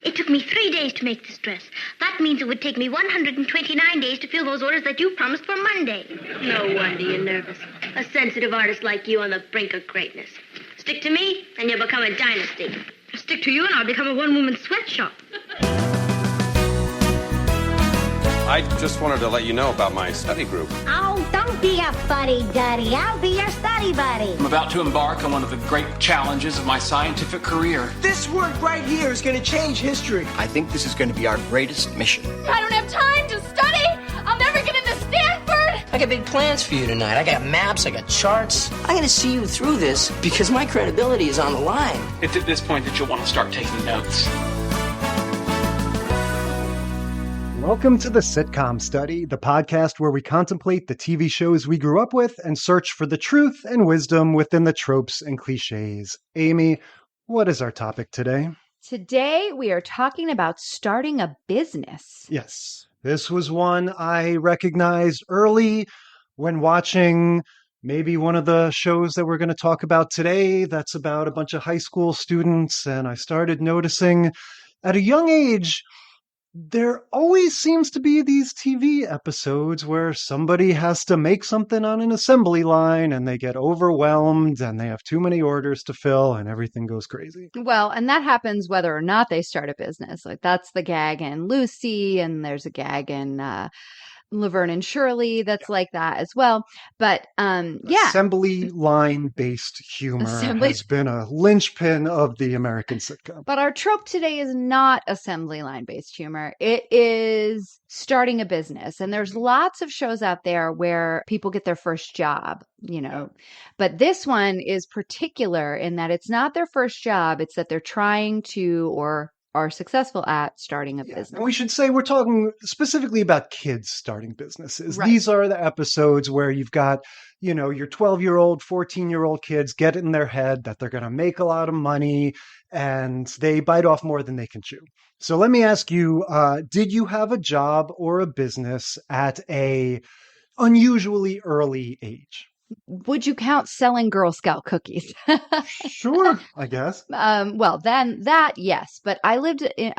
It took me 3 days to make this dress. That means it would take me 129 days to fill those orders that you promised for Monday. No wonder you're nervous. A sensitive artist like you on the brink of greatness. Stick to me, and you'll become a dynasty. Stick to you, and I'll become a one-woman sweatshop. I just wanted to let you know about my study group. Oh, don't be a fuddy-duddy. I'll be your study buddy. I'm about to embark on one of the great challenges of my scientific career. This work right here is going to change history. I think this is going to be our greatest mission. I don't have time to study. I'll never get into Stanford. I got big plans for you tonight. I got maps, I got charts. I got to see you through this because my credibility is on the line. It's at this point that you'll want to start taking notes. Welcome to the Sitcom Study, the podcast where we contemplate the TV shows we grew up with and search for the truth and wisdom within the tropes and cliches. Amy, what is our topic today? Today, we are talking about starting a business. Yes, this was one I recognized early when watching maybe one of the shows that we're going to talk about today. That's about a bunch of high school students, and I started noticing at a young age, there always seems to be these TV episodes where somebody has to make something on an assembly line and they get overwhelmed and they have too many orders to fill and everything goes crazy. Well, and that happens whether or not they start a business. Like that's the gag in Lucy, and there's a gag in Laverne and Shirley that's like that as well. But assembly line based humor has been a linchpin of the American sitcom. But our trope today is not assembly line based humor. It is starting a business. And there's lots of shows out there where people get their first job, you know. But this one is particular in that it's not their first job. It's that they're trying to or are successful at starting a business. And we should say we're talking specifically about kids starting businesses. Right. These are the episodes where you've got, you know, your 12-year-old, 14-year-old kids get it in their head that they're going to make a lot of money and they bite off more than they can chew. So let me ask you, did you have a job or a business at a unusually early age? Would you count selling Girl Scout cookies? Sure, I guess. Well, then that, yes. But I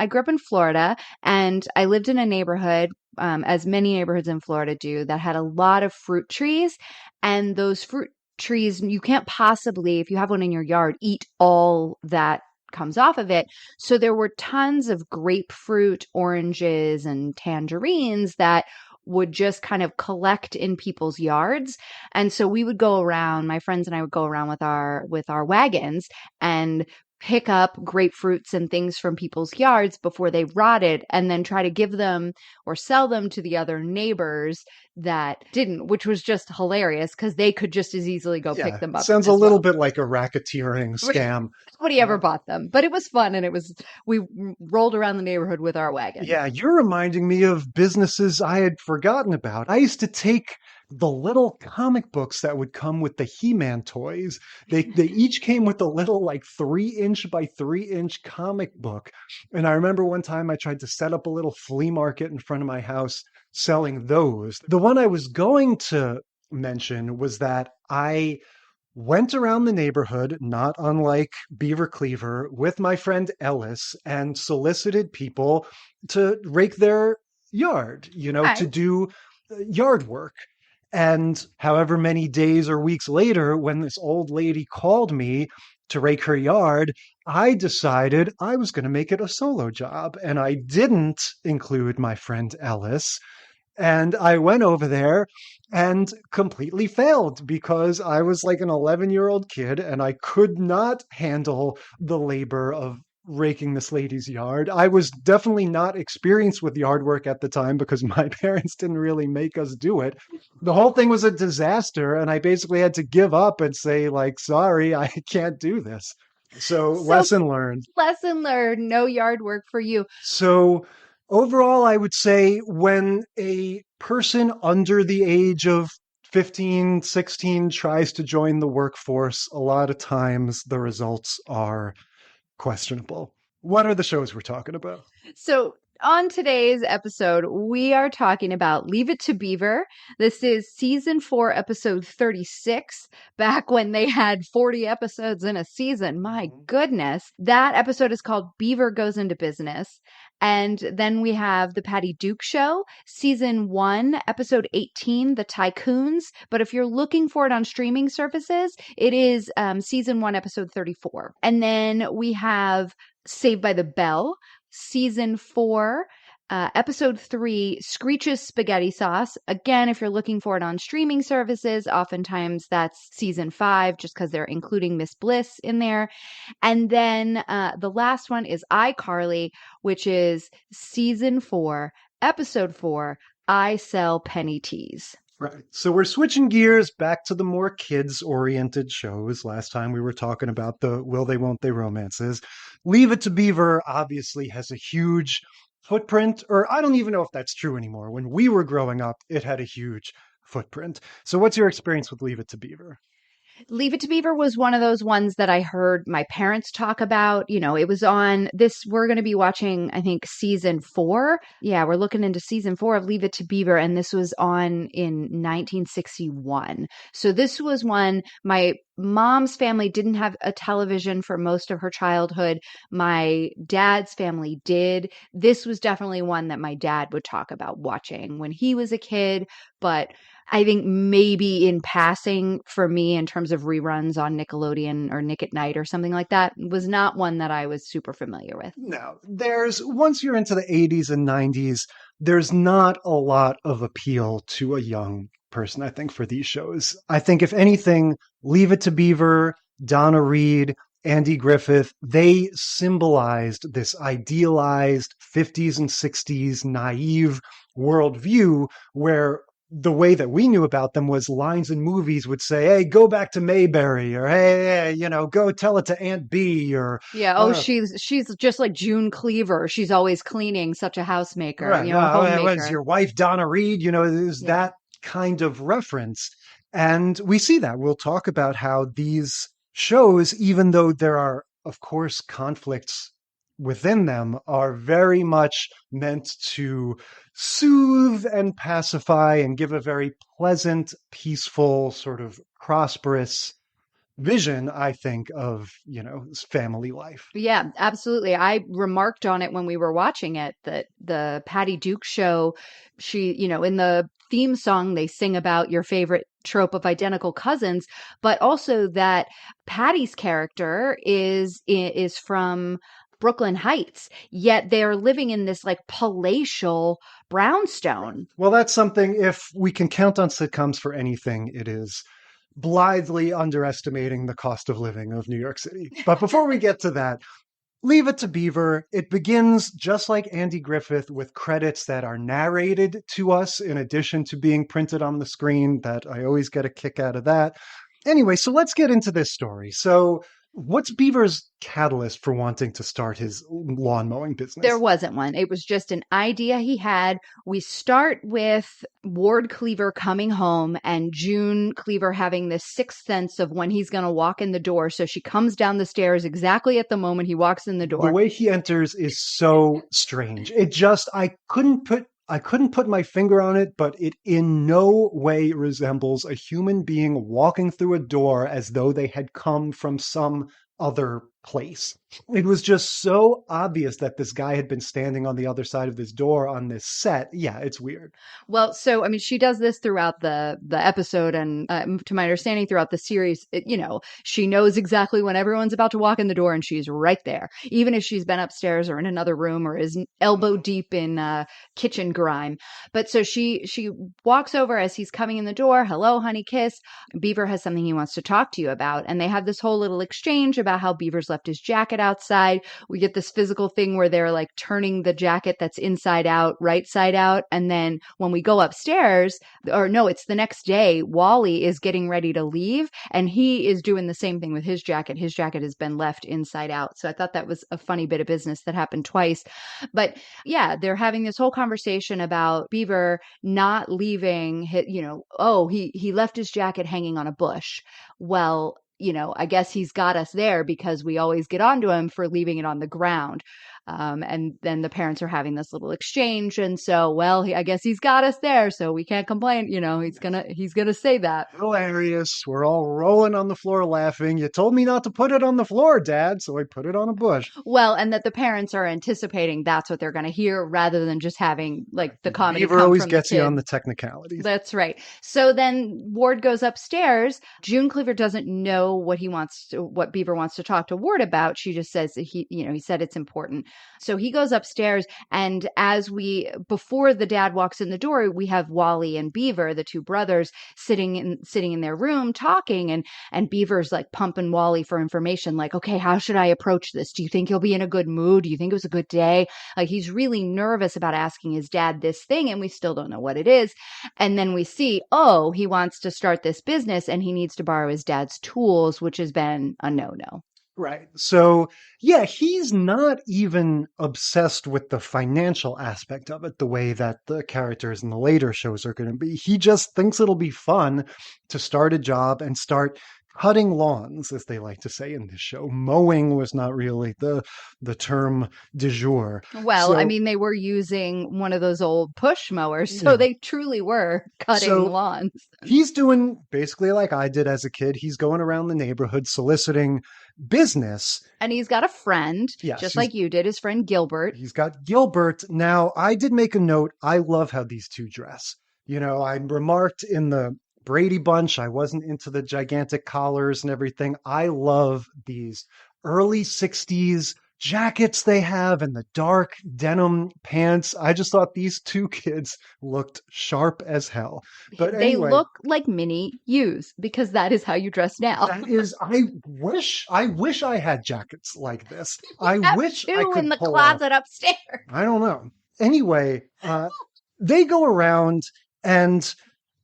grew up in Florida, and I lived in a neighborhood, as many neighborhoods in Florida do, that had a lot of fruit trees. And those fruit trees, you can't possibly, if you have one in your yard, eat all that comes off of it. So there were tons of grapefruit, oranges, and tangerines that would just kind of collect in people's yards. And so we would go around, my friends and I would go around with our wagons and pick up grapefruits and things from people's yards before they rotted, and then try to give them or sell them to the other neighbors that didn't, which was just hilarious because they could just as easily go pick them up. Sounds a little bit like a racketeering scam. Nobody ever bought them, but it was fun, and we rolled around the neighborhood with our wagon. Yeah, you're reminding me of businesses I had forgotten about. I used to take the little comic books that would come with the He-Man toys. They each came with a little like 3-inch by 3-inch comic book. And I remember one time I tried to set up a little flea market in front of my house selling those. The one I was going to mention was that I went around the neighborhood, not unlike Beaver Cleaver, with my friend Ellis and solicited people to rake their yard, to do yard work. And however many days or weeks later, when this old lady called me to rake her yard, I decided I was going to make it a solo job. And I didn't include my friend Ellis. And I went over there and completely failed because I was like an 11-year-old kid and I could not handle the labor of raking this lady's yard. I was definitely not experienced with yard work at the time because my parents didn't really make us do it. The whole thing was a disaster, and I basically had to give up and say, like, sorry, I can't do this. So lesson learned. Lesson learned. No yard work for you. So overall, I would say when a person under the age of 15, 16 tries to join the workforce, a lot of times the results are questionable. What are the shows we're talking about? So on today's episode, we are talking about Leave It to Beaver. This is season 4, episode 36, back when they had 40 episodes in a season. My goodness. That episode is called Beaver Goes Into Business. And then we have The Patty Duke Show, season 1, episode 18, The Tycoons. But if you're looking for it on streaming services, it is season 1, episode 34. And then we have Saved by the Bell, season 4, episode 3, Screech's Spaghetti Sauce. Again, if you're looking for it on streaming services, oftentimes that's season 5, just because they're including Miss Bliss in there. And then the last one is iCarly, which is season 4, episode 4, iSell Penny Teas. Right. So we're switching gears back to the more kids-oriented shows. Last time we were talking about the will they, won't they romances. Leave It to Beaver obviously has a huge footprint, or I don't even know if that's true anymore. When we were growing up, it had a huge footprint. So what's your experience with Leave It to Beaver? Leave It to Beaver was one of those ones that I heard my parents talk about. You know, it was on this. We're going to be watching, I think, season 4. Yeah, we're looking into season 4 of Leave It to Beaver. And this was on in 1961. So this was one my mom's family didn't have a television for most of her childhood. My dad's family did. This was definitely one that my dad would talk about watching when he was a kid. But I think maybe in passing for me in terms of reruns on Nickelodeon or Nick at Night or something like that was not one that I was super familiar with. No, once you're into the 80s and 90s, there's not a lot of appeal to a young person, I think, for these shows. I think if anything, Leave It to Beaver, Donna Reed, Andy Griffith, they symbolized this idealized 50s and 60s naive worldview where the way that we knew about them was lines in movies would say, hey, go back to Mayberry, or hey, go tell it to Aunt B, or she's just like June Cleaver. She's always cleaning, such a housemaker, right. Homemaker. Was your wife Donna Reed? There's that kind of reference. And we see that. We'll talk about how these shows, even though there are, of course, conflicts within them, are very much meant to soothe and pacify and give a very pleasant, peaceful, sort of prosperous vision, I think, of, family life. Yeah, absolutely. I remarked on it when we were watching it that the Patty Duke Show, she, in the theme song, they sing about your favorite trope of identical cousins, but also that Patty's character is from Brooklyn Heights, yet they're living in this like palatial brownstone. Well, that's something, if we can count on sitcoms for anything, it is blithely underestimating the cost of living of New York City. But before we get to that, Leave It to Beaver, it begins just like Andy Griffith with credits that are narrated to us in addition to being printed on the screen. That I always get a kick out of that. Anyway, so let's get into this story. So what's Beaver's catalyst for wanting to start his lawn mowing business? There wasn't one. It was just an idea he had. We start with Ward Cleaver coming home and June Cleaver having this sixth sense of when he's going to walk in the door. So she comes down the stairs exactly at the moment he walks in the door. The way he enters is so strange. I couldn't put my finger on it, but it in no way resembles a human being walking through a door as though they had come from some other place. It was just so obvious that this guy had been standing on the other side of this door on this set. Yeah, it's weird. Well, so, I mean, she does this throughout the episode and to my understanding throughout the series, she knows exactly when everyone's about to walk in the door and she's right there, even if she's been upstairs or in another room or is elbow deep in kitchen grime. But so she walks over as he's coming in the door. Hello, honey, kiss. Beaver has something he wants to talk to you about. And they have this whole little exchange about how Beaver's left his jacket outside. We get this physical thing where they're like turning the jacket that's inside out, right side out. And then when we go upstairs, or no, it's the next day, Wally is getting ready to leave and he is doing the same thing with his jacket. His jacket has been left inside out. So I thought that was a funny bit of business that happened twice. But yeah, they're having this whole conversation about Beaver not leaving, he left his jacket hanging on a bush. Well, I guess he's got us there because we always get onto him for leaving it on the ground. And then the parents are having this little exchange. And so, well, I guess he's got us there, so we can't complain. He's gonna say that. Hilarious. We're all rolling on the floor laughing. You told me not to put it on the floor, Dad, so I put it on a bush. Well, and that the parents are anticipating that's what they're going to hear rather than just having like the comedy. Beaver always gets you on the technicalities. That's right. So then Ward goes upstairs. June Cleaver doesn't know what Beaver wants to talk to Ward about. She just says that he said it's important. So he goes upstairs, and before the dad walks in the door, we have Wally and Beaver, the two brothers, sitting in their room talking, and Beaver's like pumping Wally for information, like, okay, how should I approach this? Do you think he'll be in a good mood? Do you think it was a good day? Like, he's really nervous about asking his dad this thing, and we still don't know what it is. And then we see, he wants to start this business, and he needs to borrow his dad's tools, which has been a no-no. Right. So, yeah, he's not even obsessed with the financial aspect of it the way that the characters in the later shows are going to be. He just thinks it'll be fun to start a job and start cutting lawns, as they like to say in this show. Mowing was not really the term du jour. Well, I mean, they were using one of those old push mowers, so they truly were cutting lawns. He's doing basically like I did as a kid. He's going around the neighborhood soliciting business. And he's got a friend, just like you did, his friend Gilbert. He's got Gilbert. Now, I did make a note. I love how these two dress. I remarked in the Brady Bunch, I wasn't into the gigantic collars and everything. I love these early 60s jackets they have and the dark denim pants. I just thought these two kids looked sharp as hell. But anyway, they look like mini yous because that is how you dress now. That is, I wish I had jackets like this. I wish I could in the pull closet upstairs. I don't know. Anyway, they go around, and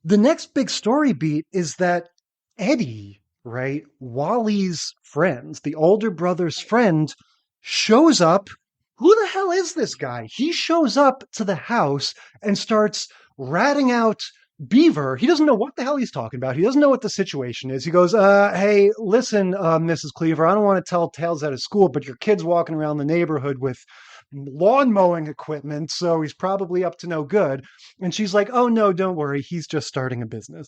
the next big story beat is that Eddie, right, Wally's friend, the older brother's friend, shows up. Who the hell is this guy? He shows up to the house and starts ratting out Beaver. He doesn't know what the hell he's talking about. He doesn't know what the situation is. He goes, hey, listen, Mrs. Cleaver, I don't want to tell tales out of school, but your kid's walking around the neighborhood with lawn mowing equipment, so he's probably up to no good. And she's like, oh no, don't worry, he's just starting a business.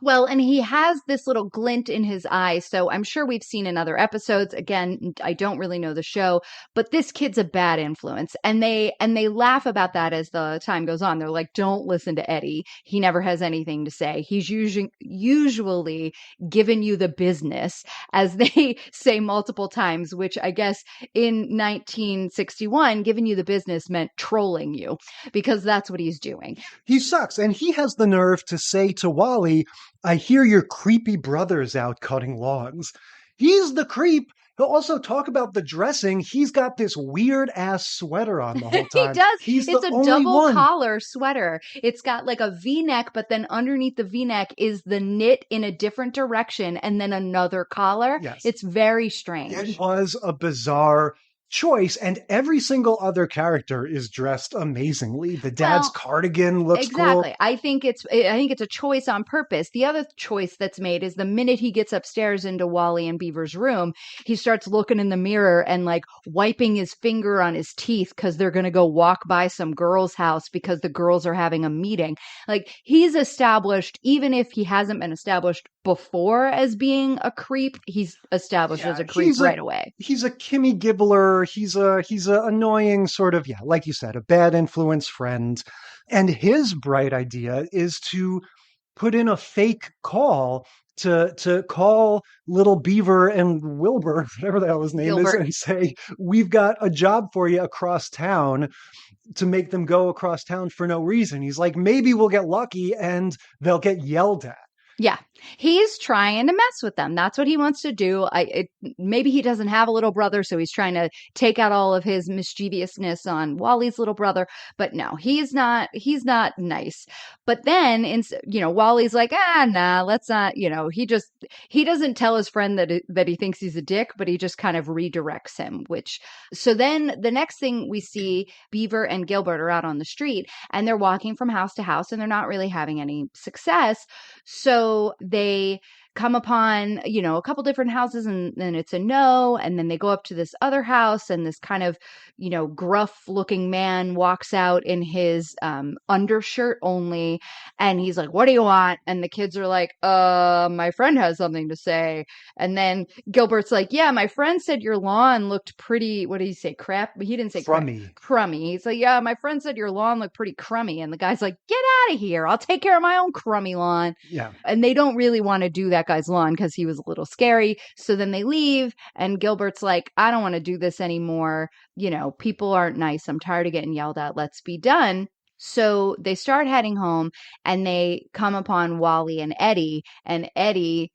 Well, and he has this little glint in his eye, so I'm sure we've seen in other episodes. Again, I don't really know the show, but this kid's a bad influence, and they laugh about that as the time goes on. They're like, don't listen to Eddie, he never has anything to say. He's usually giving you the business, as they say multiple times, which I guess in 1961, giving you the business meant trolling you, because that's what he's doing. He sucks. And he has the nerve to say to Wally, I hear your creepy brother's out cutting lawns. He's the creep. He'll also talk about the dressing. He's got this weird ass sweater on the whole time. He does. It's a double collar sweater. It's got like a V-neck, but then underneath the V-neck is the knit in a different direction and then another collar. Yes. It's very strange. It was a bizarre choice, and every single other character is dressed amazingly. The dad's cardigan looks cool. Exactly. I think it's a choice on purpose. The other choice that's made is the minute he gets upstairs into Wally and Beaver's room, he starts looking in the mirror and like wiping his finger on his teeth because they're going to go walk by some girl's house because the girls are having a meeting. Like, he's established, even if he hasn't been established before as being a creep, he's established as a creep right away. He's a Kimmy Gibbler. He's a annoying sort of, like you said, a bad influence friend. And his bright idea is to put in a fake call to call little Beaver and Wilbur, whatever the hell his name is, and say, we've got a job for you across town, to make them go across town for no reason. He's like, maybe we'll get lucky and they'll get yelled at. Yeah, he's trying to mess with them. That's what he wants to do. Maybe he doesn't have a little brother, so he's trying to take out all of his mischievousness on Wally's little brother. But no, he's not nice. But then, Wally's like, nah, let's not. He doesn't tell his friend that he thinks he's a dick, but he just kind of redirects him. So then the next thing we see, Beaver and Gilbert are out on the street, and they're walking from house to house, and they're not really having any success. So So they come upon, a couple different houses and then it's a no. And then they go up to this other house and this kind of, gruff looking man walks out in his undershirt only. And he's like, what do you want? And the kids are like, my friend has something to say. And then Gilbert's like, yeah, my friend said your lawn looked pretty, what did he say? Crap? He didn't say crummy. Crummy. He's like, yeah, my friend said your lawn looked pretty crummy. And the guy's like, get out of here. I'll take care of my own crummy lawn. Yeah. And they don't really want to do that guy's lawn because he was a little scary. So then they leave and Gilbert's like, I don't want to do this anymore. People aren't nice. I'm tired of getting yelled at. Let's be done. So they start heading home and they come upon Wally and Eddie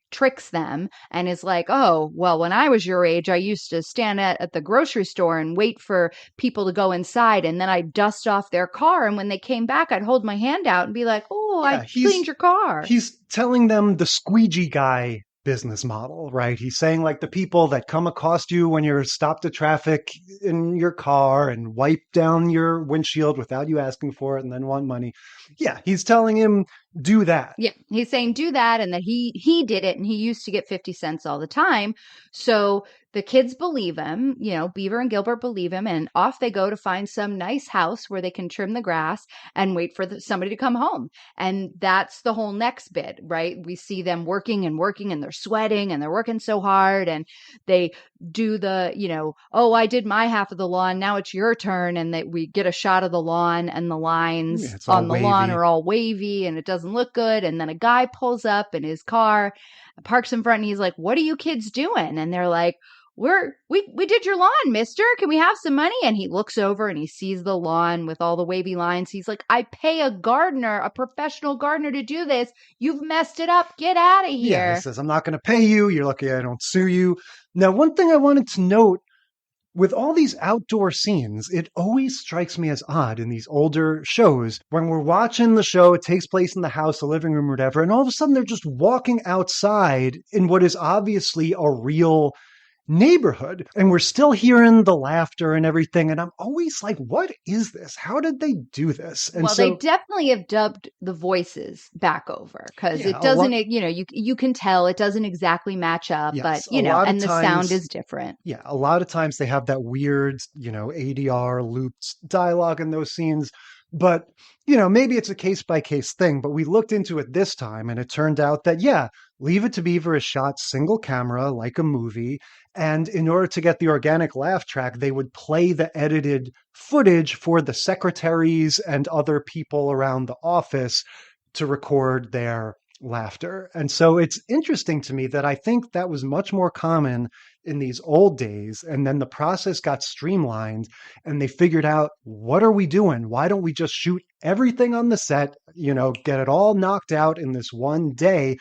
tricks them and is like, oh, well, when I was your age, I used to stand at the grocery store and wait for people to go inside. And then I'd dust off their car. And when they came back, I'd hold my hand out and be like, oh, I cleaned your car. He's telling them the squeegee guy business model, right? He's saying like the people that come accost you when you're stopped at traffic in your car and wipe down your windshield without you asking for it and then want money. Yeah, he's telling him do that. Yeah, he's saying do that and that he did it and he used to get 50 cents all the time. So the kids believe him, Beaver and Gilbert believe him, and off they go to find some nice house where they can trim the grass and wait for somebody to come home. And that's the whole next bit, right? We see them working and they're sweating and they're working so hard and they do the, oh, I did my half of the lawn. Now it's your turn. And we get a shot of the lawn and the lines on the lawn are all wavy and it doesn't look good. And then a guy pulls up in his car, parks in front and he's like, what are you kids doing? And they're like, we did your lawn, mister. Can we have some money? And he looks over and he sees the lawn with all the wavy lines. He's like, I pay a professional gardener to do this. You've messed it up. Get out of here. Yeah, he says, I'm not going to pay you. You're lucky I don't sue you. Now, one thing I wanted to note with all these outdoor scenes, it always strikes me as odd in these older shows. When we're watching the show, it takes place in the house, the living room, or whatever, and all of a sudden they're just walking outside in what is obviously a real neighborhood. And we're still hearing the laughter and everything. And I'm always like, what is this? How did they do this? And well, they definitely have dubbed the voices back over because it doesn't, you can tell it doesn't exactly match up, but, and the sound is different. Yeah. A lot of times they have that weird, ADR looped dialogue in those scenes. But, maybe it's a case by case thing, but we looked into it this time and it turned out that, Leave It to Beaver is shot single camera like a movie. And in order to get the organic laugh track, they would play the edited footage for the secretaries and other people around the office to record their laughter. And so it's interesting to me that I think that was much more common in these old days. And then the process got streamlined and they figured out, what are we doing? Why don't we just shoot everything on the set, get it all knocked out in this one day?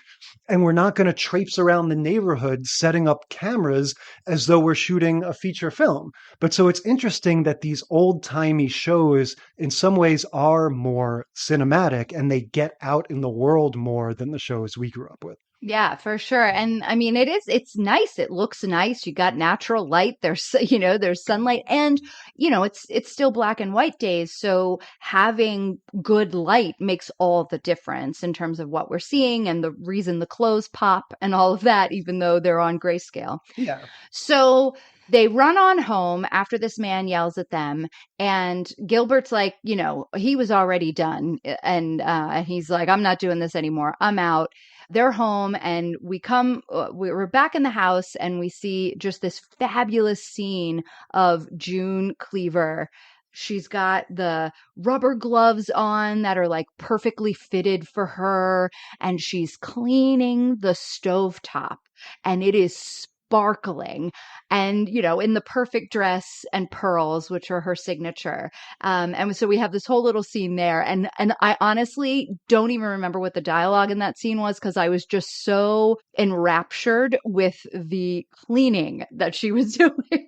And we're not going to traipse around the neighborhood setting up cameras as though we're shooting a feature film. But so it's interesting that these old timey shows in some ways are more cinematic and they get out in the world more than the shows we grew up with. Yeah, for sure. And I mean, it's nice. It looks nice. You got natural light. There's sunlight and, it's still black and white days. So having good light makes all the difference in terms of what we're seeing and the reason the clothes pop and all of that, even though they're on grayscale. Yeah. So they run on home after this man yells at them and Gilbert's like, he was already done. And he's like, I'm not doing this anymore. I'm out. They're home and we're back in the house and we see just this fabulous scene of June Cleaver. She's got the rubber gloves on that are like perfectly fitted for her and she's cleaning the stovetop and it is sparkling and, in the perfect dress and pearls, which are her signature. And so we have this whole little scene there. And I honestly don't even remember what the dialogue in that scene was because I was just so enraptured with the cleaning that she was doing.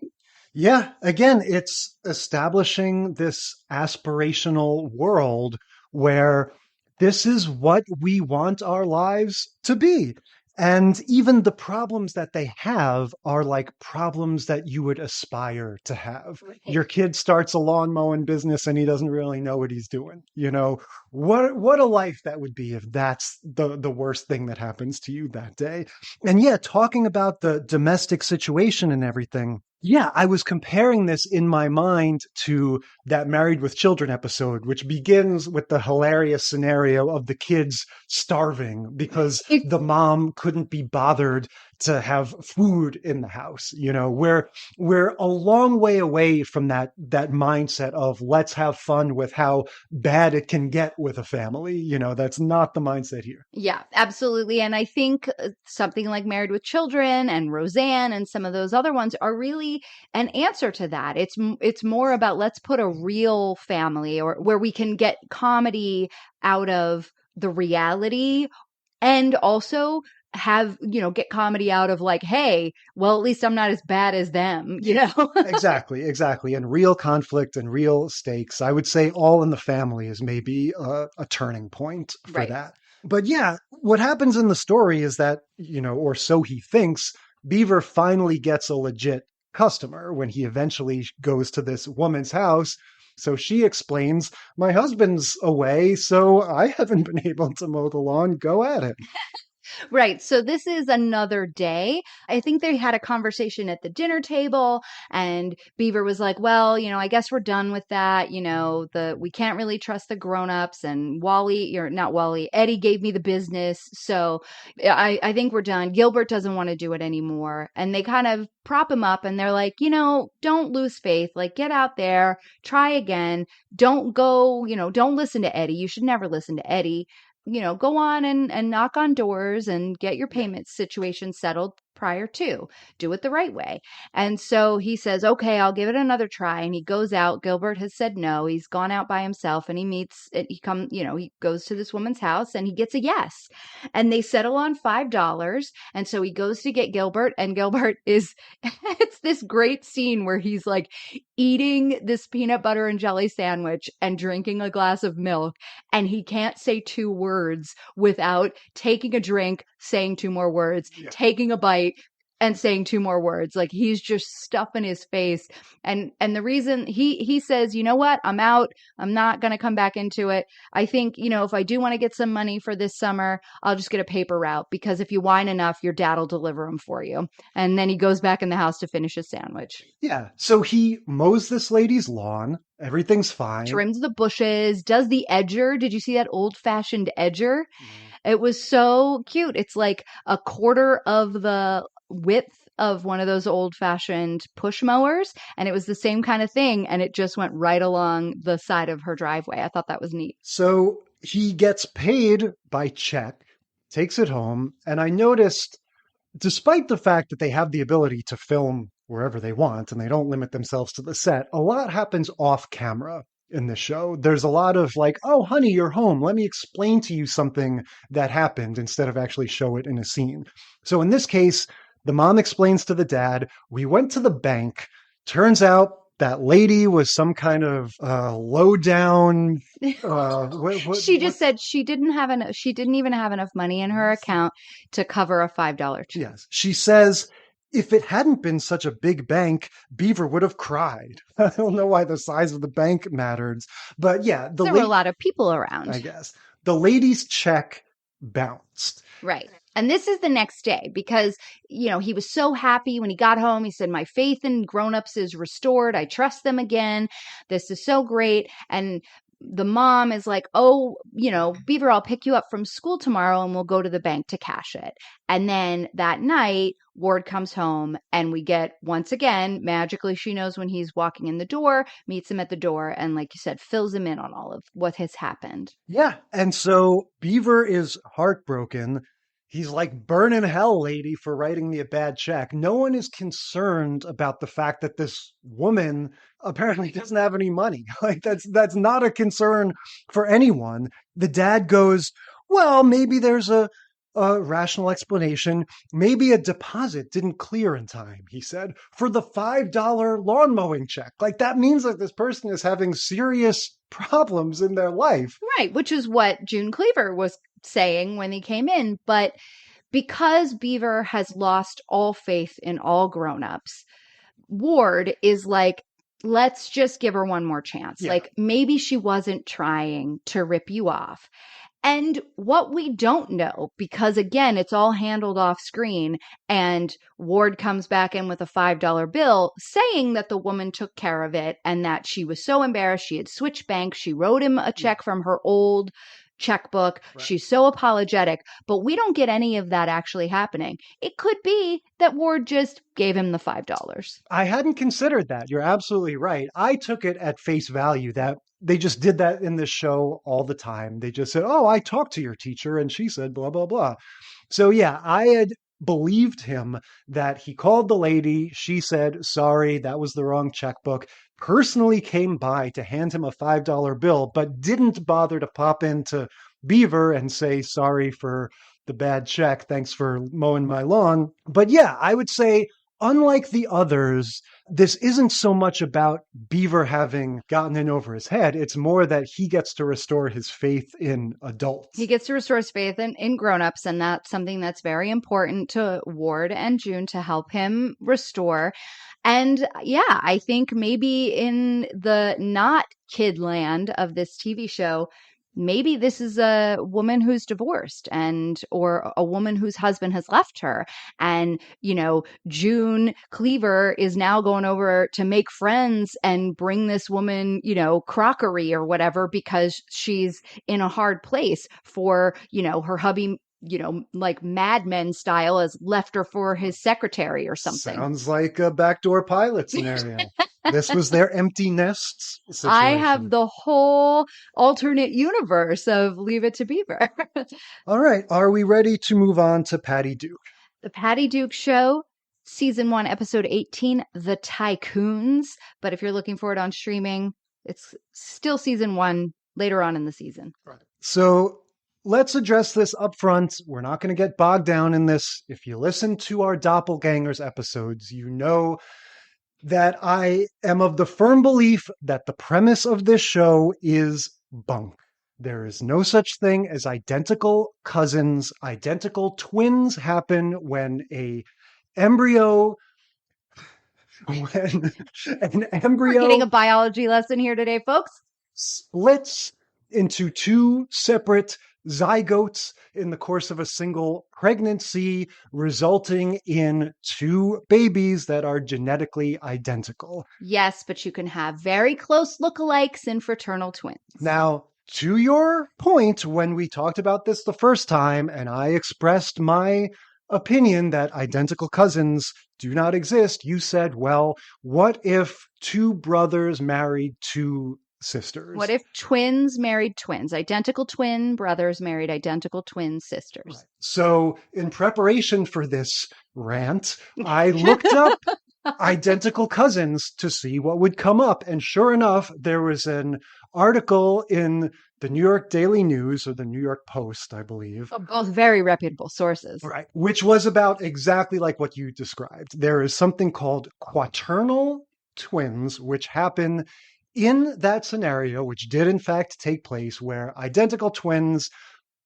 Yeah. Again, it's establishing this aspirational world where this is what we want our lives to be. And even the problems that they have are like problems that you would aspire to have. Right. Your kid starts a lawn mowing business and he doesn't really know what he's doing. You know, what a life that would be if that's the worst thing that happens to you that day. And yeah, talking about the domestic situation and everything. Yeah, I was comparing this in my mind to that Married with Children episode, which begins with the hilarious scenario of the kids starving because the mom couldn't be bothered to have food in the house. You know, we're a long way away from that mindset of let's have fun with how bad it can get with a family. You know, that's not the mindset here. Yeah, absolutely. And I think something like Married with Children and Roseanne and some of those other ones are really an answer to that. It's more about let's put a real family or where we can get comedy out of the reality and also have, get comedy out of like, hey, well, at least I'm not as bad as them, Exactly. And real conflict and real stakes. I would say All in the Family is maybe a turning point for that. But yeah, what happens in the story is that, or so he thinks, Beaver finally gets a legit customer when he eventually goes to this woman's house. So she explains, my husband's away, so I haven't been able to mow the lawn. Go at it. Right. So this is another day. I think they had a conversation at the dinner table and Beaver was like, well, I guess we're done with that. We can't really trust the grownups and Eddie gave me the business. So I think we're done. Gilbert doesn't want to do it anymore. And they kind of prop him up and they're like, don't lose faith. Like, get out there, try again. Don't go, don't listen to Eddie. You should never listen to Eddie. Go on and knock on doors and get your payment situation settled prior to. Do it the right way. And so he says, okay, I'll give it another try. And he goes out. Gilbert has said no. He's gone out by himself and he goes to this woman's house and he gets a yes. And they settle on $5. And so he goes to get Gilbert and Gilbert it's this great scene where he's like eating this peanut butter and jelly sandwich and drinking a glass of milk. And he can't say 2 words without taking a drink, saying 2 more words, taking a bite, and saying 2 more words. Like he's just stuffing his face. And the reason he says, you know what, I'm out. I'm not going to come back into it. I think, if I do want to get some money for this summer, I'll just get a paper route because if you whine enough, your dad will deliver them for you. And then he goes back in the house to finish his sandwich. Yeah. So he mows this lady's lawn. Everything's fine. Trims the bushes, does the edger. Did you see that old-fashioned edger? It was so cute. It's like a quarter of the width of one of those old-fashioned push mowers, and it was the same kind of thing, and it just went right along the side of her driveway. I thought that was neat. So he gets paid by check, takes it home, and I noticed, despite the fact that they have the ability to film wherever they want and they don't limit themselves to the set, a lot happens off camera in this show. There's a lot of like, oh, honey, you're home. Let me explain to you something that happened instead of actually show it in a scene. So in this case, the mom explains to the dad, we went to the bank. Turns out that lady was some kind of low down. She just said she didn't even have enough money in her account to cover a $5 check. Yes. She says, if it hadn't been such a big bank, Beaver would have cried. I don't know why the size of the bank mattered. But yeah. There were a lot of people around. I guess. The lady's check bounced. Right. And this is the next day because, he was so happy when he got home. He said, my faith in grownups is restored. I trust them again. This is so great. And the mom is like, oh, Beaver, I'll pick you up from school tomorrow and we'll go to the bank to cash it. And then that night, Ward comes home and we get, once again, magically, she knows when he's walking in the door, meets him at the door, and like you said, fills him in on all of what has happened. Yeah. And so Beaver is heartbroken. He's like, burn in hell, lady, for writing me a bad check. No one is concerned about the fact that this woman apparently doesn't have any money. Like that's not a concern for anyone. The dad goes, well, maybe there's a rational explanation. Maybe a deposit didn't clear in time, he said, for the $5 lawn mowing check. Like that means that this person is having serious problems in their life. Right, which is what June Cleaver was saying when he came in. But because Beaver has lost all faith in all grown-ups, Ward is like, let's just give her one more chance. Yeah. Like, maybe she wasn't trying to rip you off. And what we don't know, because again, it's all handled off screen, and Ward comes back in with a $5 bill saying that the woman took care of it and that she was so embarrassed. She had switched banks. She wrote him a check from her old checkbook. Right. She's so apologetic, but we don't get any of that actually happening. It could be that Ward just gave him the $5. I hadn't considered that. You're absolutely right. I took it at face value that they just did that in this show all the time. They just said, oh, I talked to your teacher and she said blah, blah, blah. So yeah, I had believed him that he called the lady. She said, sorry, that was the wrong checkbook. Personally came by to hand him a $5 bill, but didn't bother to pop into Beaver and say, sorry for the bad check. Thanks for mowing my lawn. But yeah, I would say, unlike the others, this isn't so much about Beaver having gotten in over his head. It's more that he gets to restore his faith in adults. He gets to restore his faith in grown-ups, and that's something that's very important to Ward and June to help him restore. And yeah, I think maybe in the not kid land of this TV show, maybe this is a woman who's divorced or a woman whose husband has left her. And, June Cleaver is now going over to make friends and bring this woman, crockery or whatever, because she's in a hard place for, her hubby, like Mad Men style, has left her for his secretary or something. Sounds like a backdoor pilot scenario. This was their empty nests situation. I have the whole alternate universe of Leave It to Beaver. All right. Are we ready to move on to Patty Duke? The Patty Duke Show, Season 1, Episode 18, The Tycoons. But if you're looking for it on streaming, it's still Season 1 later on in the season. Right. So let's address this up front. We're not going to get bogged down in this. If you listen to our Doppelgangers episodes, you know that I am of the firm belief that the premise of this show is bunk. There is no such thing as identical cousins. Identical twins happen when an embryo We're getting a biology lesson here today, folks. Splits into two separate zygotes in the course of a single pregnancy, resulting in two babies that are genetically identical. Yes, but you can have very close lookalikes in fraternal twins. Now, to your point, when we talked about this the first time, and I expressed my opinion that identical cousins do not exist, you said, well, what if two brothers married two sisters? What if twins married twins? Identical twin brothers married identical twin sisters. Right. So in preparation for this rant, I looked up identical cousins to see what would come up. And sure enough, there was an article in the New York Daily News, or the New York Post, I believe. Both very reputable sources. Right. Which was about exactly like what you described. There is something called quaternal twins, which happen in that scenario, which did in fact take place, where identical twins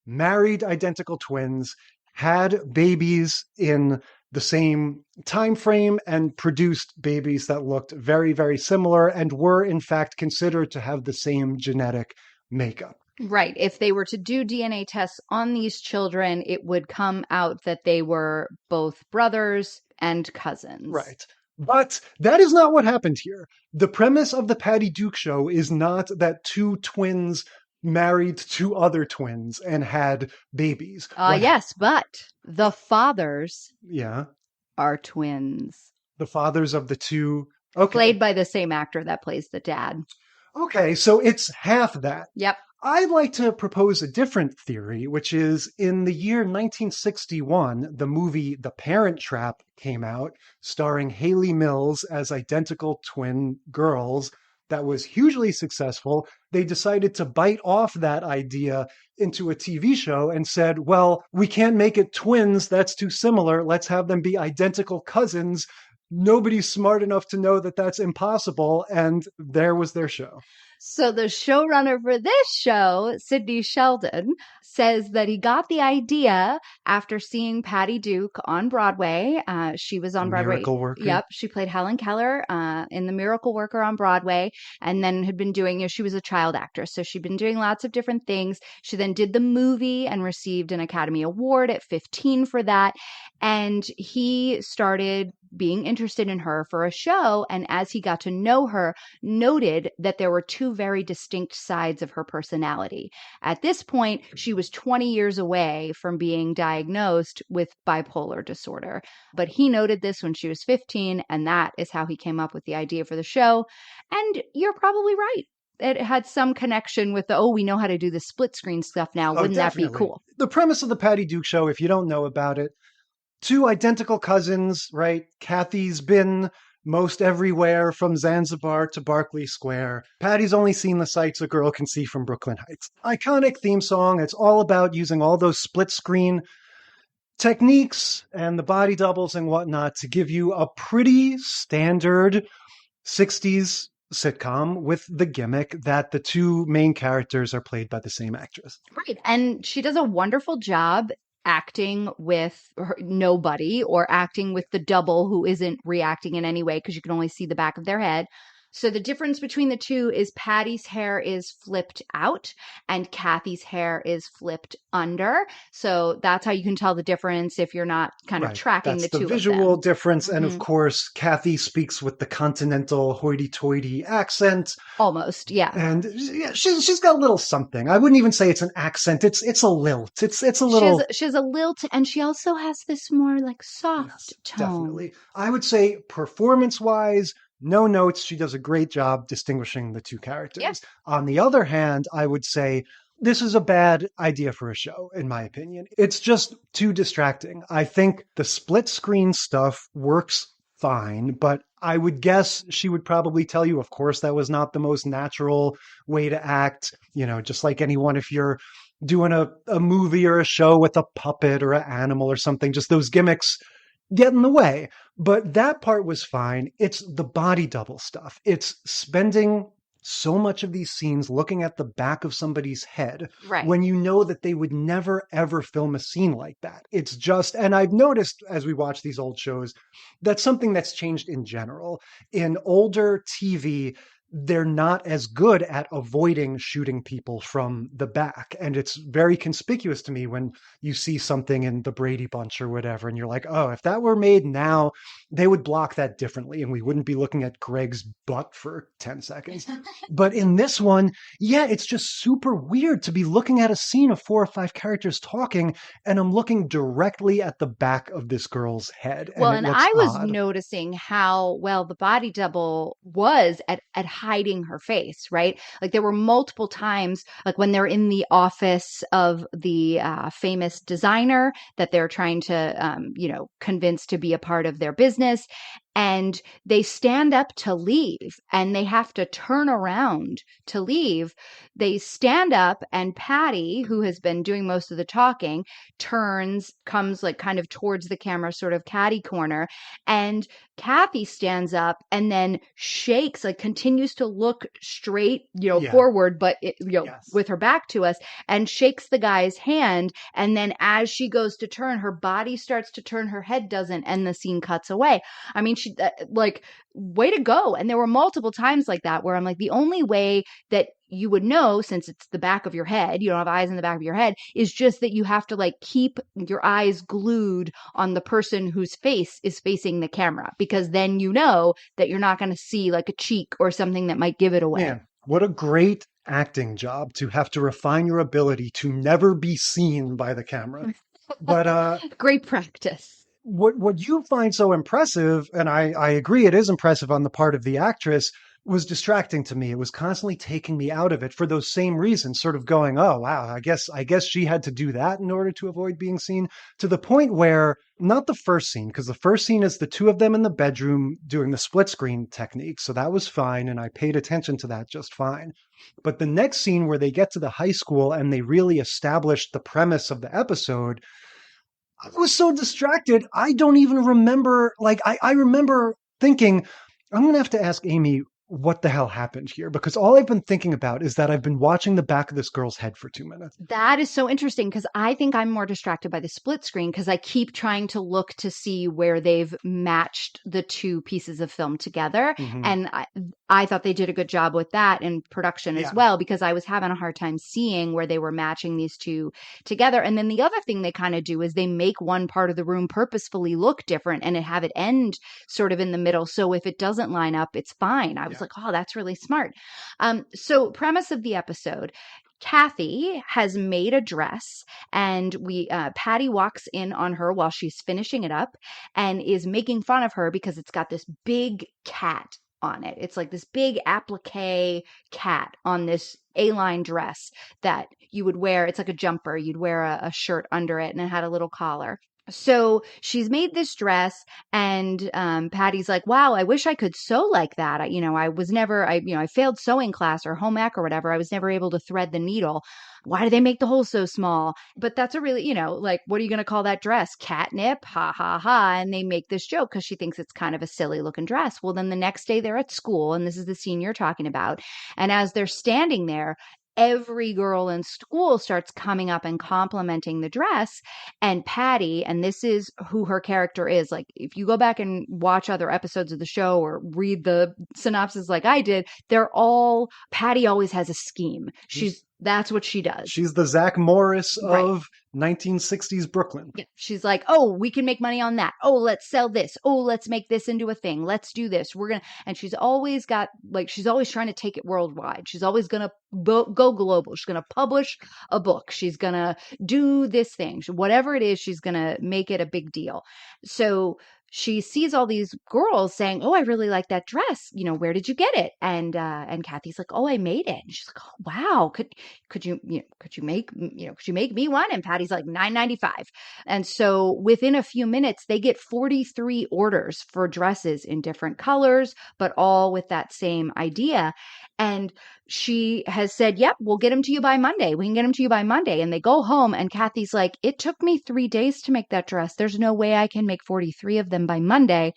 married identical twins, had babies in the same time frame, and produced babies that looked very, very similar and were in fact considered to have the same genetic makeup. Right. If they were to do DNA tests on these children, it would come out that they were both brothers and cousins. Right. But that is not what happened here. The premise of the Patty Duke Show is not that two twins married two other twins and had babies. Yes, but the fathers Yeah. are twins. The fathers of the two. Okay. Played by the same actor that plays the dad. Okay, so it's half that. Yep. I'd like to propose a different theory, which is in the year 1961, the movie The Parent Trap came out, starring Haley Mills as identical twin girls. That was hugely successful. They decided to bite off that idea into a TV show and said, well, we can't make it twins. That's too similar. Let's have them be identical cousins. Nobody's smart enough to know that that's impossible. And there was their show. So the showrunner for this show, Sidney Sheldon, says that he got the idea after seeing Patty Duke on Broadway. She was on Broadway. Miracle Worker. Yep. She played Helen Keller in The Miracle Worker on Broadway, and then had been doing, she was a child actress. So she'd been doing lots of different things. She then did the movie and received an Academy Award at 15 for that. And he started being interested in her for a show. And as he got to know her, noted that there were two very distinct sides of her personality. At this point, she was 20 years away from being diagnosed with bipolar disorder. But he noted this when she was 15, and that is how he came up with the idea for the show. And you're probably right. It had some connection with we know how to do the split screen stuff now. Wouldn't that be cool? The premise of the Patty Duke show, if you don't know about it, two identical cousins, right? Kathy's been most everywhere from Zanzibar to Berkeley Square. Patty's only seen the sights a girl can see from Brooklyn Heights. Iconic theme song. It's all about using all those split screen techniques and the body doubles and whatnot to give you a pretty standard 60s sitcom with the gimmick that the two main characters are played by the same actress. Right. And she does a wonderful job acting with nobody or acting with the double who isn't reacting in any way because you can only see the back of their head. So the difference between the two is Patty's hair is flipped out and Kathy's hair is flipped under. So that's how you can tell the difference if you're not kind of tracking the two of them. That's the visual difference. And of course, Kathy speaks with the continental hoity-toity accent. Almost, yeah. And she's got a little something. I wouldn't even say it's an accent. It's a lilt. It's a little... She has a lilt, and she also has this more like soft tone. Definitely. I would say performance-wise, no notes. She does a great job distinguishing the two characters. Yes. On the other hand, I would say this is a bad idea for a show, in my opinion. It's just too distracting. I think the split screen stuff works fine, but I would guess she would probably tell you, of course, that was not the most natural way to act. Just like anyone, if you're doing a movie or a show with a puppet or an animal or something, just those gimmicks get in the way. But that part was fine. It's the body double stuff. It's spending so much of these scenes looking at the back of somebody's head when you know that they would never, ever film a scene like that. It's just, and I've noticed as we watch these old shows, that's something that's changed in general. In older TV, they're not as good at avoiding shooting people from the back. And it's very conspicuous to me when you see something in the Brady Bunch or whatever, and you're like, oh, if that were made now, they would block that differently and we wouldn't be looking at Greg's butt for 10 seconds. But in this one, it's just super weird to be looking at a scene of 4 or 5 characters talking, and I'm looking directly at the back of this girl's head. Well, and I was noticing how well the body double was at hiding her face, right? Like there were multiple times, like when they're in the office of the famous designer that they're trying to, convince to be a part of their business. And they stand up to leave and they have to turn around to leave. They stand up and Patty, who has been doing most of the talking, comes like kind of towards the camera, sort of catty corner. And Kathy stands up and then shakes, like continues to look straight, forward, but with her back to us, and shakes the guy's hand. And then as she goes to turn, her body starts to turn, her head doesn't, and the scene cuts away. I mean, way to go. And there were multiple times like that where I'm like, the only way that you would know, since it's the back of your head, you don't have eyes in the back of your head, is just that you have to keep your eyes glued on the person whose face is facing the camera, because then you know that you're not going to see like a cheek or something that might give it away. Man, what a great acting job to have to refine your ability to never be seen by the camera. But great practice. What you find so impressive, and I agree it is impressive on the part of the actress, was distracting to me. It was constantly taking me out of it for those same reasons, sort of going, oh, wow, I guess she had to do that in order to avoid being seen, to the point where, not the first scene, because the first scene is the two of them in the bedroom doing the split screen technique. So that was fine. And I paid attention to that just fine. But the next scene where they get to the high school and they really established the premise of the episode, I was so distracted. I don't even remember, I remember thinking, I'm going to have to ask Amy, what the hell happened here, because all I've been thinking about is that I've been watching the back of this girl's head for 2 minutes. That is so interesting because I think I'm more distracted by the split screen because I keep trying to look to see where they've matched the two pieces of film together. And I thought they did a good job with that in production as well, because I was having a hard time seeing where they were matching these two together. And then the other thing they kind of do is they make one part of the room purposefully look different and have it end sort of in the middle. So if it doesn't line up, it's fine. I was like, oh, that's really smart. So premise of the episode, Kathy has made a dress and Patty walks in on her while she's finishing it up and is making fun of her because it's got this big cat on it. It's like this big applique cat on this A-line dress that you would wear. It's like a jumper. You'd wear a shirt under it and it had a little collar. So she's made this dress and Patty's like, wow, I wish I could sew like that. I failed sewing class or home ec or whatever. I was never able to thread the needle. Why do they make the hole so small? But that's a really, like, what are you going to call that dress? Catnip? Ha, ha, ha. And they make this joke because she thinks it's kind of a silly looking dress. Well, then the next day they're at school, and this is the scene you're talking about. And as they're standing there, every girl in school starts coming up and complimenting the dress. And Patty, and this is who her character is. Like, if you go back and watch other episodes of the show or read the synopsis like I did, Patty always has a scheme. That's what she does. She's the Zach Morris of 1960s Brooklyn. Yeah. She's like, oh, we can make money on that. Oh, let's sell this. Oh, let's make this into a thing. Let's do this. And she's always she's always trying to take it worldwide. She's always going to go global. She's going to publish a book. She's going to do this thing. Whatever it is, she's going to make it a big deal. So she sees all these girls saying, oh, I really like that dress. Where did you get it? And Kathy's like, oh, I made it. And she's like, oh, wow. Could you make me one? And Patty's like $9.95. And so within a few minutes, they get 43 orders for dresses in different colors, but all with that same idea. And she has said, yep, we'll get them to you by Monday. We can get them to you by Monday. And they go home and Kathy's like, it took me 3 days to make that dress. There's no way I can make 43 of them by Monday.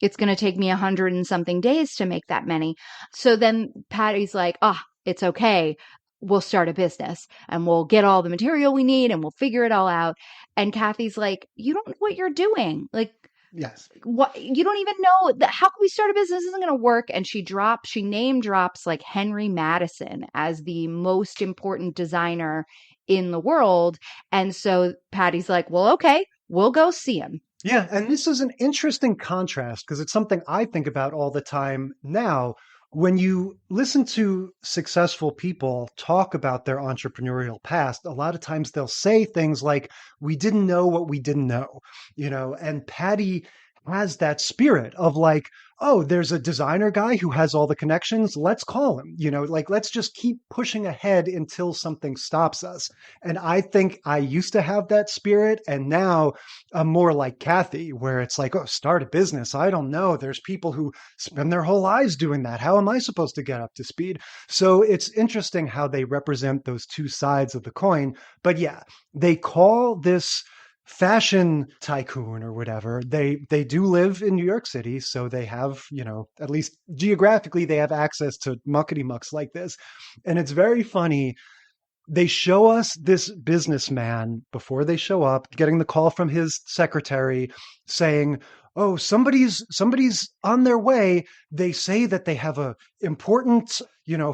It's going to take me 100 and something days to make that many. So then Patty's like, it's okay. We'll start a business and we'll get all the material we need and we'll figure it all out. And Kathy's like, you don't know what you're doing. Like, yes. What, you don't even know how can we start a business? This isn't going to work. And she name drops like Henry Madison as the most important designer in the world. And so Patty's like, well, okay, we'll go see him. Yeah. And this is an interesting contrast because it's something I think about all the time now. When you listen to successful people talk about their entrepreneurial past, a lot of times they'll say things like, we didn't know what we didn't know, and Patty has that spirit of like, oh, there's a designer guy who has all the connections. Let's call him, let's just keep pushing ahead until something stops us. And I think I used to have that spirit. And now I'm more like Kathy, where it's like, oh, start a business. I don't know. There's people who spend their whole lives doing that. How am I supposed to get up to speed? So it's interesting how they represent those two sides of the coin. But yeah, they call this fashion tycoon or whatever. They do live in New York City, so they have, at least geographically, they have access to muckety mucks like this. And it's very funny. They show us this businessman before they show up, getting the call from his secretary saying, oh, somebody's on their way. They say that they have a important,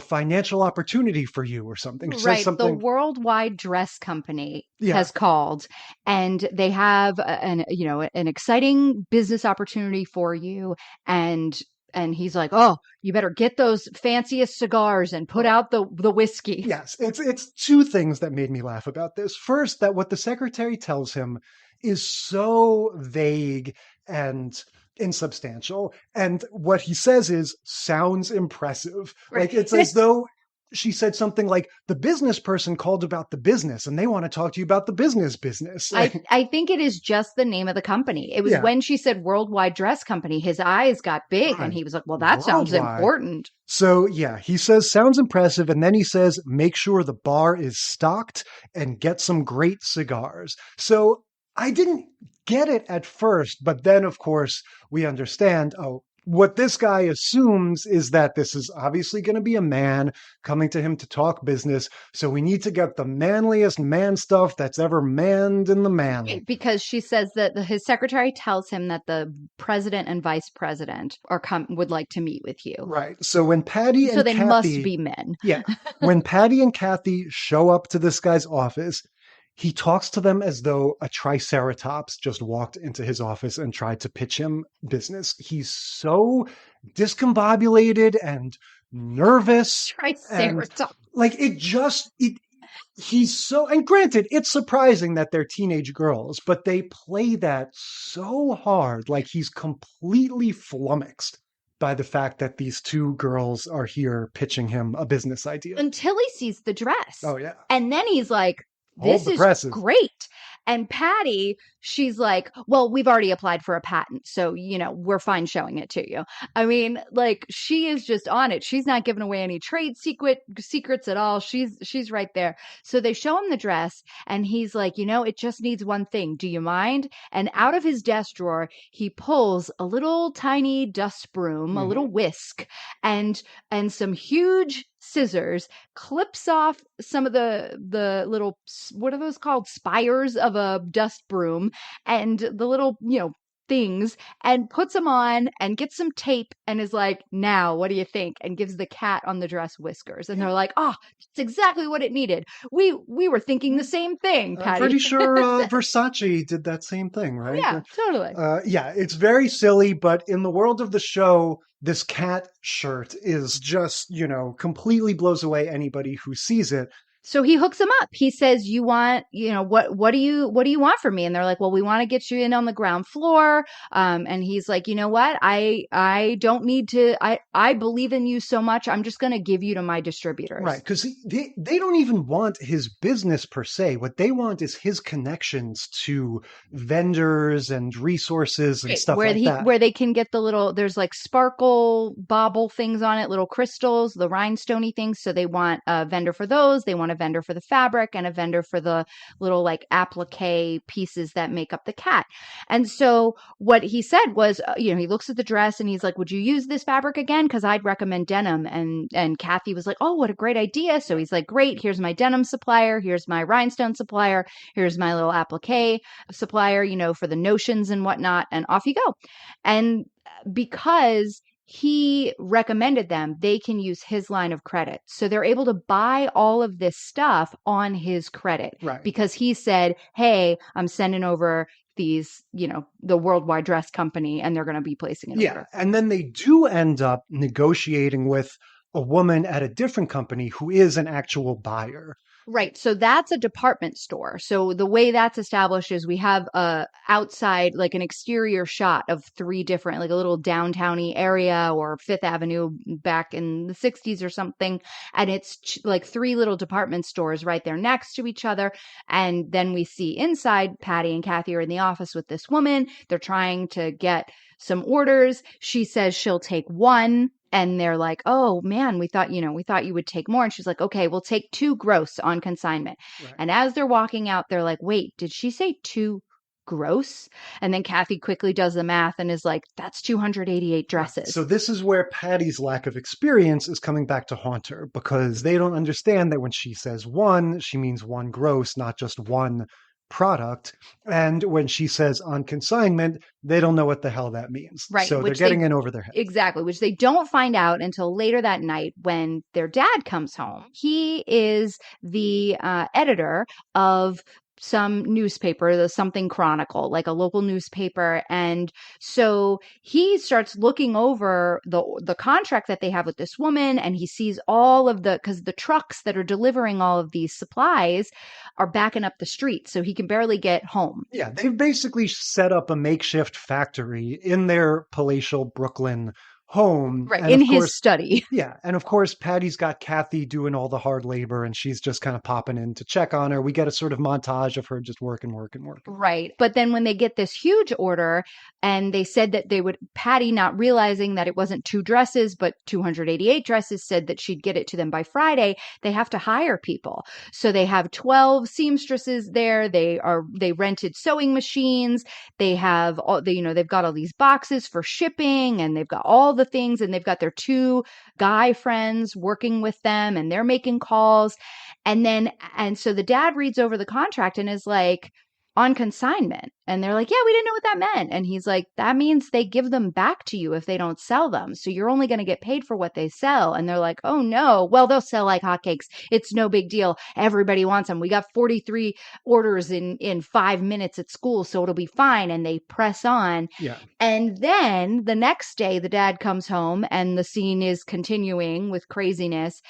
financial opportunity for you or something. Right. The Worldwide Dress Company has called and they have an exciting business opportunity for you. And he's like, oh, you better get those fanciest cigars and put out the whiskey. Yes. It's two things that made me laugh about this. First, that what the secretary tells him is so vague and insubstantial. And what he says is, sounds impressive. Right. Like, it's as though she said something like, the business person called about the business and they want to talk to you about the business. Like, I think it is just the name of the company. It was when she said Worldwide Dress Company, his eyes got big and he was like, well, that sounds important. So yeah, he says, sounds impressive. And then he says, make sure the bar is stocked and get some great cigars. So I didn't get it at first, but then of course we understand, oh, what this guy assumes is that this is obviously going to be a man coming to him to talk business. So we need to get the manliest man stuff that's ever manned in the man. Because she says that his secretary tells him that the president and vice president would like to meet with you. Right. So when Patty and So they Kathy, must be men. Yeah. When Patty and Kathy show up to this guy's office, he talks to them as though a triceratops just walked into his office and tried to pitch him business. He's so discombobulated and nervous. Triceratops. He's so, and granted, it's surprising that they're teenage girls, but they play that so hard. Like he's completely flummoxed by the fact that these two girls are here pitching him a business idea. Until he sees the dress. Oh, yeah. And then he's like, this is great. And Patty, she's like, well, we've already applied for a patent. So, we're fine showing it to you. I mean, like, she is just on it. She's not giving away any trade secrets at all. She's right there. So they show him the dress and he's like, it just needs one thing. Do you mind? And out of his desk drawer, he pulls a little tiny dust broom, a little whisk, and some huge scissors, clips off some of the little, what are those called? Spires of a dust broom, and the little, things, and puts them on and gets some tape and is like, now, what do you think? And gives the cat on the dress whiskers. And they're like, oh, that's exactly what it needed. We were thinking the same thing, Patty. I'm pretty sure Versace did that same thing, right? Yeah, totally. Yeah, it's very silly, but in the world of the show, this cat shirt is just, completely blows away anybody who sees it. So he hooks them up. He says, you want, what do you want from me? And they're like, well, we want to get you in on the ground floor. And he's like, you know what? I don't need to, I believe in you so much. I'm just going to give you to my distributors. Right. Because they don't even want his business per se. What they want is his connections to vendors and resources and stuff like that. Where they can get the little, there's like sparkle bauble things on it, little crystals, the rhinestoney things. So they want a vendor for those. They want a vendor for the fabric and a vendor for the little like applique pieces that make up the cat. And so what he said was, he looks at the dress and he's like, would you use this fabric again? Because I'd recommend denim. And Kathy was like, oh, what a great idea. So he's like, great, here's my denim supplier. Here's my rhinestone supplier. Here's my little applique supplier, for the notions and whatnot. And off you go. And because he recommended them, they can use his line of credit. So they're able to buy all of this stuff on his credit. Right. Because he said, hey, I'm sending over these, the Worldwide Dress Company, and they're going to be placing an order. And then they do end up negotiating with a woman at a different company who is an actual buyer. Right. So that's a department store. So the way that's established is we have a outside, like an exterior shot of three different, like a little downtowny area or Fifth Avenue back in the 60s or something. And it's like three little department stores right there next to each other. And then we see inside, Patty and Kathy are in the office with this woman. They're trying to get some orders. She says she'll take one. And they're like, oh man, we thought you would take more. And she's like, okay, we'll take 2 gross on consignment. Right. And as they're walking out, they're like, wait, did she say 2 gross? And then Kathy quickly does the math and is like, that's 288 dresses. So this is where Patty's lack of experience is coming back to haunt her, because they don't understand that when she says 1, she means 1 gross, not just 1 product. And when she says on consignment, they don't know what the hell that means. Right. So they're getting in over their head. Exactly. Which they don't find out until later that night when their dad comes home. He is the editor of some newspaper, the Something Chronicle, like a local newspaper. And so he starts looking over the contract that they have with this woman, and he sees all of because the trucks that are delivering all of these supplies are backing up the street, so he can barely get home. Yeah, they've basically set up a makeshift factory in their palatial Brooklyn home. Right. And In of his course, study. yeah. And of course, Patty's got Kathy doing all the hard labor and she's just kind of popping in to check on her. We get a sort of montage of her just working. Right. But then when they get this huge order and they said that they would, Patty, not realizing that it wasn't 2 dresses, but 288 dresses, said that she'd get it to them by Friday, they have to hire people. So they have 12 seamstresses there. They rented sewing machines. They have all they've got all these boxes for shipping and they've got all the things and they've got their 2 guy friends working with them and they're making calls. And so the dad reads over the contract and is like, on consignment. And they're like, yeah, we didn't know what that meant. And he's like, that means they give them back to you if they don't sell them. So you're only going to get paid for what they sell. And they're like, oh no, well, they'll sell like hotcakes. It's no big deal. Everybody wants them. We got 43 orders in 5 minutes at school, so it'll be fine. And they press on. Yeah. And then the next day, the dad comes home and the scene is continuing with craziness.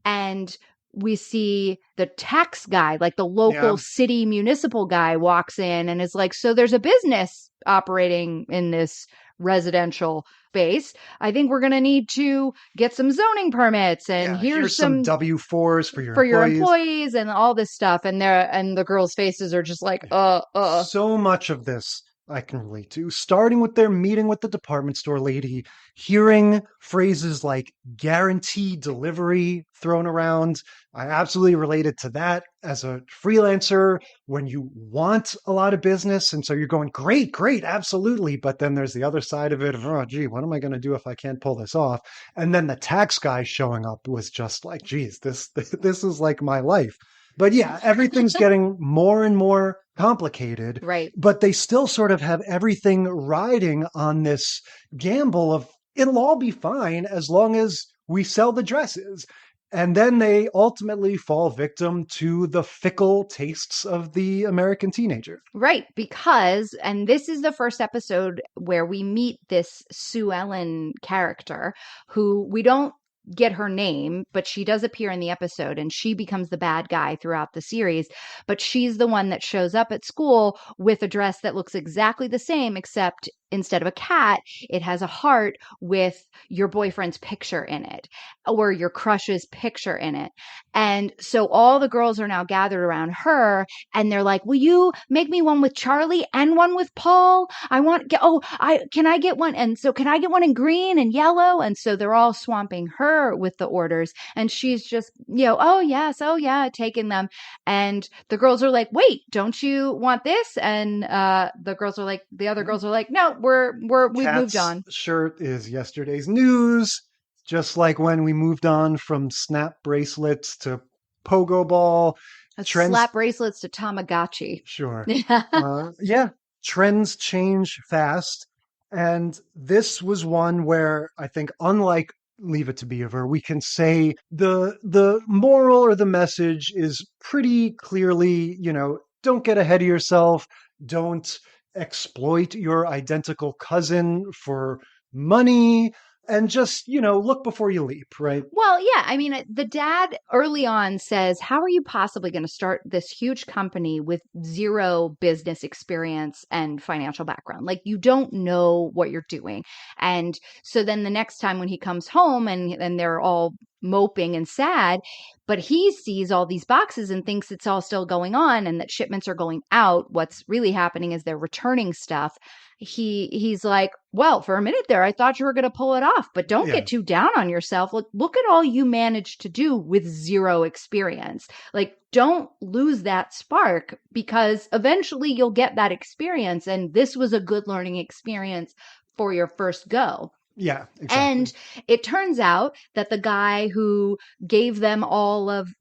And we see the tax guy, like the local city municipal guy, walks in and is like, so there's a business operating in this residential space. I think we're going to need to get some zoning permits and here's some W-4s for your employees and all this stuff. And the girls' faces are just like, So much of this I can relate to, starting with their meeting with the department store lady, hearing phrases like guaranteed delivery thrown around. I absolutely related to that as a freelancer when you want a lot of business. And so you're going, great, absolutely. But then there's the other side of it. Oh, gee, what am I going to do if I can't pull this off? And then the tax guy showing up was just like, geez, this is like my life. But yeah, everything's getting more and more complicated. Right. But they still sort of have everything riding on this gamble of it'll all be fine as long as we sell the dresses. And then they ultimately fall victim to the fickle tastes of the American teenager. Right. Because, and this is the first episode where we meet this Sue Ellen character who we don't get her name, but she does appear in the episode and she becomes the bad guy throughout the series. But she's the one that shows up at school with a dress that looks exactly the same, except instead of a cat, it has a heart with your boyfriend's picture in it or your crush's picture in it. And so all the girls are now gathered around her and they're like, will you make me one with Charlie and one with Paul? Can I get one? And so can I get one in green and yellow? And so they're all swamping her with the orders and she's just, oh yeah, taking them. And the girls are like, wait, don't you want this? And the other girls are like, no, we've moved on. Shirt is yesterday's news, just like when we moved on from snap bracelets to pogo ball. Slap bracelets to Tamagotchi. Sure. Yeah. Trends change fast. And this was one where I think, unlike Leave It to Beaver, we can say the moral or the message is pretty clearly, don't get ahead of yourself. Don't exploit your identical cousin for money and just, look before you leap, right? Well, yeah. I mean, the dad early on says, how are you possibly going to start this huge company with zero business experience and financial background? Like, you don't know what you're doing. And so then the next time when he comes home and they're all moping and sad, but he sees all these boxes and thinks it's all still going on and that shipments are going out. What's really happening is they're returning stuff. He's like, well, for a minute there, I thought you were going to pull it off, but don't get too down on yourself. Look at all you managed to do with zero experience. Like, don't lose that spark because eventually you'll get that experience. And this was a good learning experience for your first go. Yeah, exactly. And it turns out that the guy who gave them all of,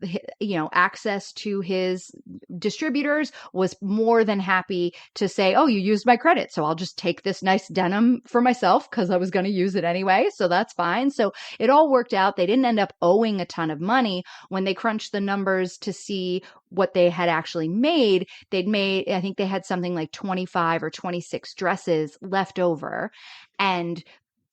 access to his distributors was more than happy to say, oh, you used my credit, so I'll just take this nice denim for myself because I was going to use it anyway. So that's fine. So it all worked out. They didn't end up owing a ton of money. When they crunched the numbers to see what they had actually made, I think they had something like 25 or 26 dresses left over. And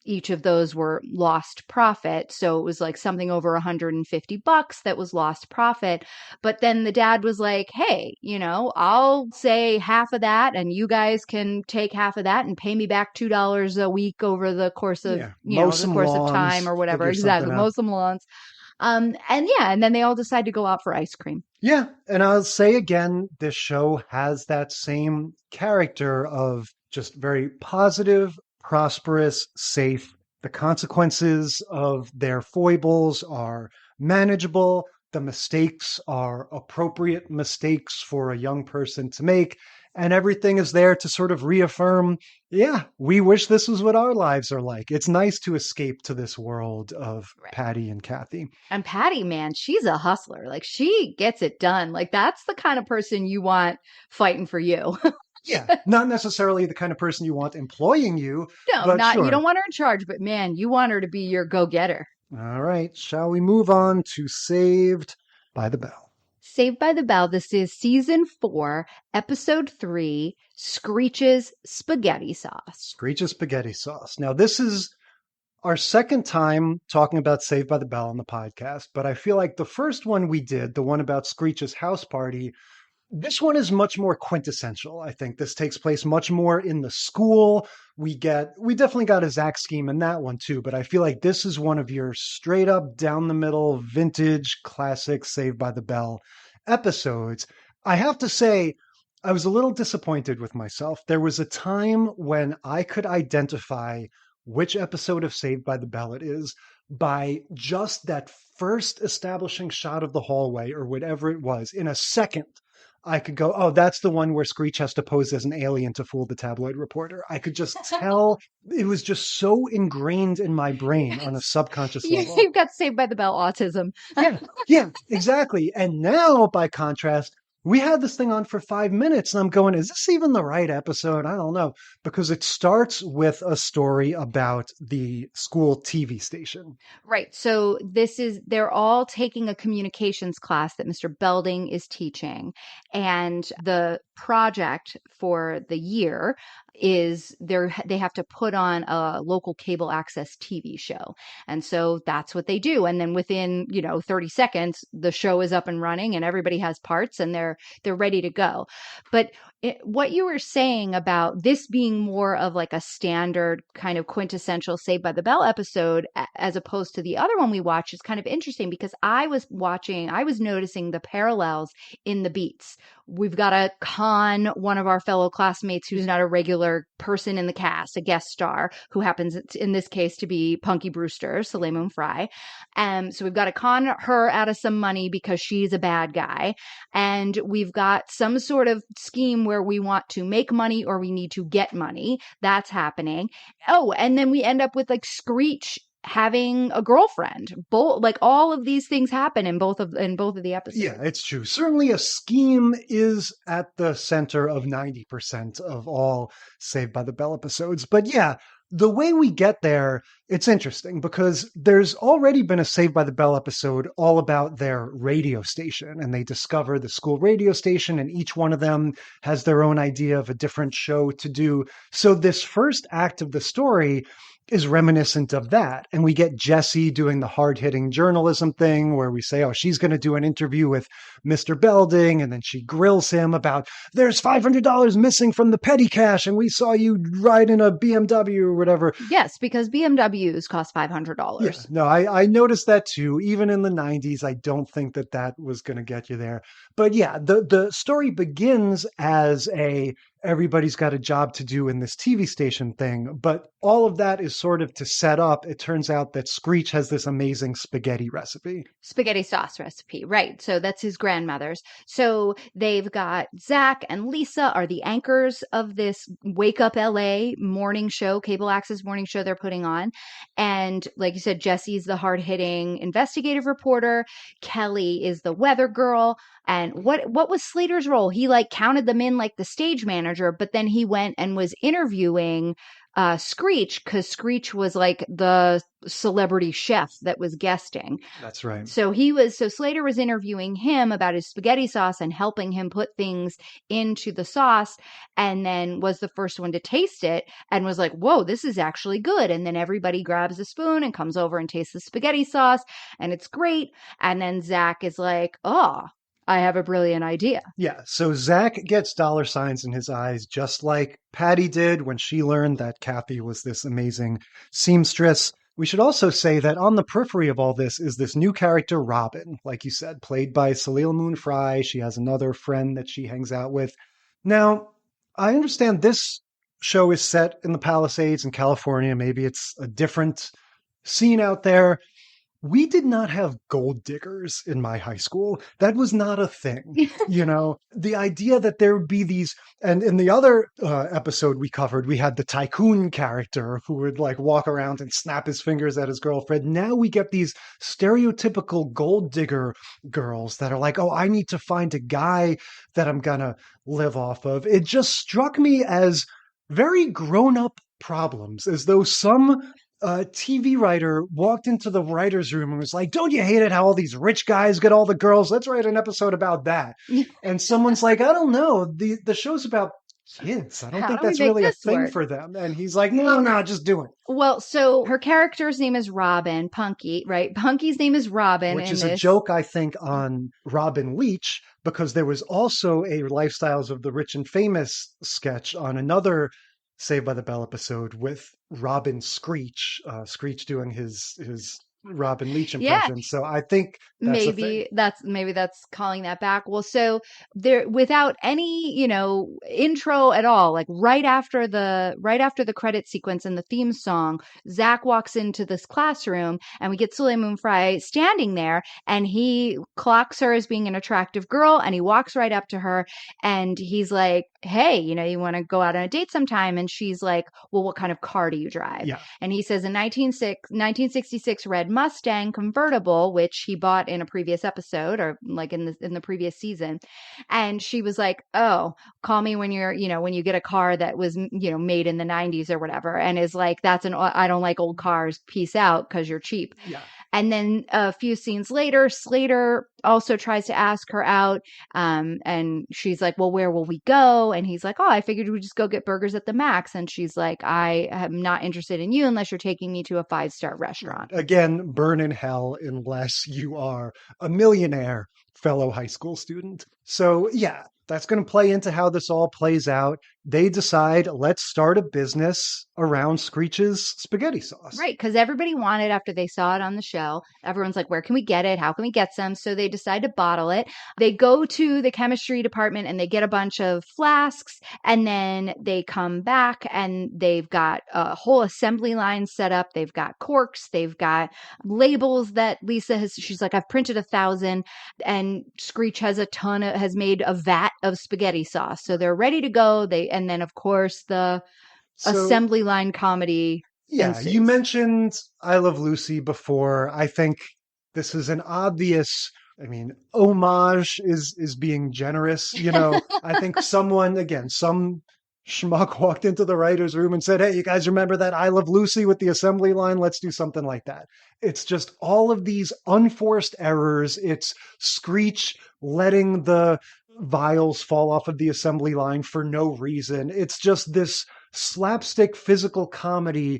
each of those were lost profit. So it was like something over $150 that was lost profit. But then the dad was like, hey, I'll say half of that and you guys can take half of that and pay me back $2 a week over the course of, mow the some course lawns, of time or whatever. figure something Exactly. out. Mow some lawns. And then they all decide to go out for ice cream. Yeah, and I'll say again, this show has that same character of just very positive, prosperous, safe. The consequences of their foibles are manageable. The mistakes are appropriate mistakes for a young person to make. And everything is there to sort of reaffirm, yeah, we wish this was what our lives are like. It's nice to escape to this world of Patty and Kathy. And Patty, man, she's a hustler. Like, she gets it done. Like, that's the kind of person you want fighting for you. Yeah, not necessarily the kind of person you want employing you. No, but sure. You don't want her in charge, but man, you want her to be your go-getter. All right, shall we move on to Saved by the Bell? Saved by the Bell. This is season 4, episode 3, Screech's Spaghetti Sauce. Screech's Spaghetti Sauce. Now, this is our second time talking about Saved by the Bell on the podcast, but I feel like the first one we did, the one about Screech's house party, this one is much more quintessential. I think this takes place much more in the school. We definitely got a Zach scheme in that one too, but I feel like this is one of your straight up down the middle vintage classic Saved by the Bell episodes. I have to say, I was a little disappointed with myself. There was a time when I could identify which episode of Saved by the Bell it is by just that first establishing shot of the hallway or whatever it was. In a second, I could go, oh, that's the one where Screech has to pose as an alien to fool the tabloid reporter. I could just tell. It was just so ingrained in my brain on a subconscious level. You've got Saved by the Bell autism. Yeah, exactly. And now, by contrast, we had this thing on for 5 minutes and I'm going, is this even the right episode? I don't know. Because it starts with a story about the school TV station. Right. So they're all taking a communications class that Mr. Belding is teaching. And the project for the year is they have to put on a local cable access TV show. And so that's what they do. And then within, 30 seconds, the show is up and running and everybody has parts and they're ready to go. But what you were saying about this being more of like a standard kind of quintessential Saved by the Bell episode, as opposed to the other one we watched, is kind of interesting because I was noticing the parallels in the beats. We've got to con one of our fellow classmates who's not a regular person in the cast, a guest star, who happens in this case to be Punky Brewster, Soleil Moon Frye. So we've got to con her out of some money because she's a bad guy. And we've got some sort of scheme where we want to make money or we need to get money. That's happening. Oh, and then we end up with like Screech having a girlfriend. All of these things happen in both of the episodes. Yeah, it's true. Certainly a scheme is at the center of 90% of all Saved by the Bell episodes. But yeah, the way we get there, it's interesting because there's already been a Saved by the Bell episode all about their radio station, and they discover the school radio station, and each one of them has their own idea of a different show to do. So this first act of the story is reminiscent of that. And we get Jessie doing the hard-hitting journalism thing where we say, oh, she's going to do an interview with Mr. Belding, and then she grills him about, there's $500 missing from the petty cash, and we saw you ride in a BMW or whatever. Yes, because BMWs cost $500. Yeah, no, I noticed that too. Even in the 90s, I don't think that was going to get you there. But yeah, the story begins as everybody's got a job to do in this TV station thing. But all of that is sort of to set up. It turns out that Screech has this amazing spaghetti recipe. Spaghetti sauce recipe. Right. So that's his grandmother's. So they've got Zach and Lisa are the anchors of this Wake Up LA morning show, cable access morning show they're putting on. And like you said, Jessie's the hard hitting investigative reporter. Kelly is the weather girl. And what was Slater's role? He counted them in like the stage manager, but then he went and was interviewing Screech, because Screech was like the celebrity chef that was guesting. That's right. So Slater was interviewing him about his spaghetti sauce and helping him put things into the sauce, and then was the first one to taste it and was like, whoa, this is actually good. And then everybody grabs a spoon and comes over and tastes the spaghetti sauce, and it's great. And then Zach is like, oh, I have a brilliant idea. Yeah, so Zach gets dollar signs in his eyes, just like Patty did when she learned that Kathy was this amazing seamstress. We should also say that on the periphery of all this is this new character, Robin, like you said, played by Salil Moon Fry. She has another friend that she hangs out with. Now, I understand this show is set in the Palisades in California. Maybe it's a different scene out there. We did not have gold diggers in my high school. That was not a thing. The idea that there would be these, and in the other episode we covered, we had the Tycoon character who would like walk around and snap his fingers at his girlfriend. Now we get these stereotypical gold digger girls that are like, oh, I need to find a guy that I'm gonna live off of. It just struck me as very grown-up problems, as though some TV writer walked into the writer's room and was like, don't you hate it how all these rich guys get all the girls? Let's write an episode about that. And someone's like, I don't know. The show's about kids. I don't think that's really a thing for them. And he's like, no, just do it. Well, so her character's name is Robin, Punky, right? Punky's name is Robin. Which is a joke, I think, on Robin Leach, because there was also a Lifestyles of the Rich and Famous sketch on another Saved by the Bell episode with Robin Screech, Screech doing his Robin Leach impression. Yeah. So I think that's calling that back. Well, so there, without any, intro at all, like right after the credit sequence and the theme song, Zach walks into this classroom and we get Soleil Moon Frye standing there, and he clocks her as being an attractive girl, and he walks right up to her and he's like, hey, you want to go out on a date sometime? And she's like, well, what kind of car do you drive? Yeah. And he says a 1966 red Mustang convertible, which he bought in a previous episode, or like in the previous season. And she was like, oh, call me when you're, when you get a car that was, made in the 90s or whatever. And is like, I don't like old cars. Peace out, because you're cheap. Yeah. And then a few scenes later, Slater also tries to ask her out. And she's like, well, where will we go? And he's like, oh, I figured we'd just go get burgers at the Max. And she's like, I am not interested in you unless you're taking me to a 5-star restaurant. Again, burn in hell unless you are a millionaire fellow high school student. So yeah, that's going to play into how this all plays out. They decide, let's start a business around Screech's spaghetti sauce. Right, because everybody wanted, after they saw it on the show, everyone's like, where can we get it? How can we get some? So they decide to bottle it. They go to the chemistry department and they get a bunch of flasks, and then they come back and they've got a whole assembly line set up. They've got corks. They've got labels that Lisa she's like, I've printed 1,000, and Screech has made a vat of spaghetti sauce. So they're ready to go. And then, of course, the assembly line comedy. Yeah, ensues. You mentioned I Love Lucy before. I think this is an obvious, homage is being generous. I think some schmuck walked into the writer's room and said, hey, you guys remember that I Love Lucy with the assembly line? Let's do something like that. It's just all of these unforced errors. It's Screech letting the vials fall off of the assembly line for no reason. It's just this slapstick physical comedy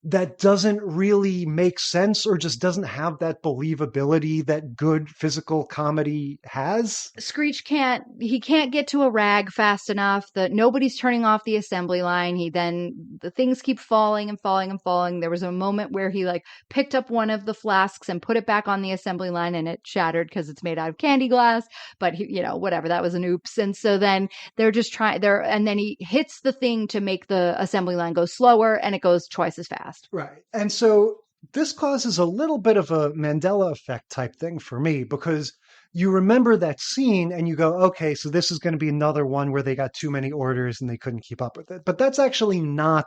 that doesn't really make sense, or just doesn't have that believability that good physical comedy has. Screech can't get to a rag fast enough. That nobody's turning off the assembly line. The things keep falling and falling and falling. There was a moment where he picked up one of the flasks and put it back on the assembly line, and it shattered because it's made out of candy glass. But whatever, that was an oops. And so then they're just and then he hits the thing to make the assembly line go slower, and it goes twice as fast. Right. And so this causes a little bit of a Mandela effect type thing for me, because you remember that scene and you go, okay, so this is going to be another one where they got too many orders and they couldn't keep up with it. But that's actually not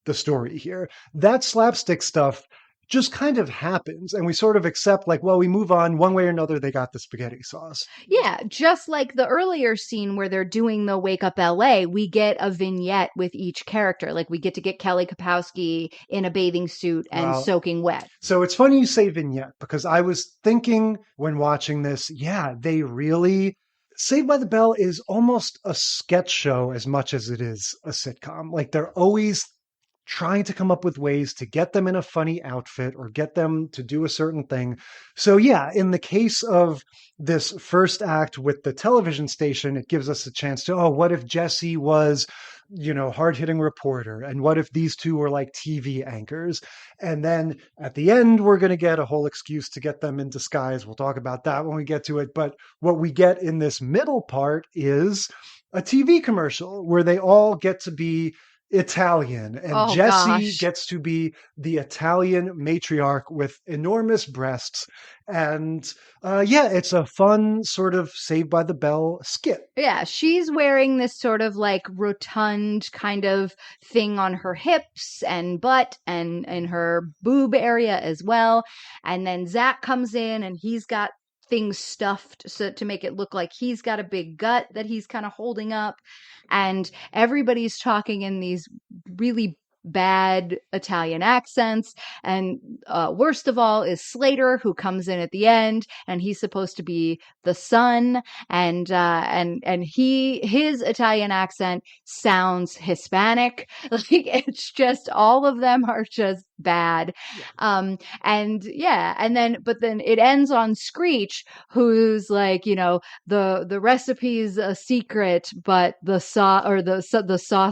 the story here. That slapstick stuff just kind of happens. And we sort of accept like, well, we move on one way or another. They got the spaghetti sauce. Yeah, just like the earlier scene where they're doing the Wake Up LA, we get a vignette with each character. Like we get to get Kelly Kapowski in a bathing suit and soaking wet. So it's funny you say vignette because I was thinking when watching this, yeah, they really... Saved by the Bell is almost a sketch show as much as it is a sitcom. Like they're always trying to come up with ways to get them in a funny outfit or get them to do a certain thing. So yeah, in the case of this first act with the television station, it gives us a chance to, oh, what if Jesse was, hard-hitting reporter? And what if these two were like TV anchors? And then at the end, we're going to get a whole excuse to get them in disguise. We'll talk about that when we get to it. But what we get in this middle part is a TV commercial where they all get to be Italian, and Jesse gets to be the Italian matriarch with enormous breasts. And it's a fun sort of Saved by the Bell skit. Yeah, she's wearing this sort of like rotund kind of thing on her hips and butt and in her boob area as well. And then Zach comes in and he's got things stuffed so to make it look like he's got a big gut that he's kind of holding up. And everybody's talking in these really bad Italian accents. And worst of all is Slater, who comes in at the end, and he's supposed to be the son. And his Italian accent sounds Hispanic. Like it's just all of them are just bad. Yeah. But then it ends on Screech, who's like, the recipe's a secret, but the sauce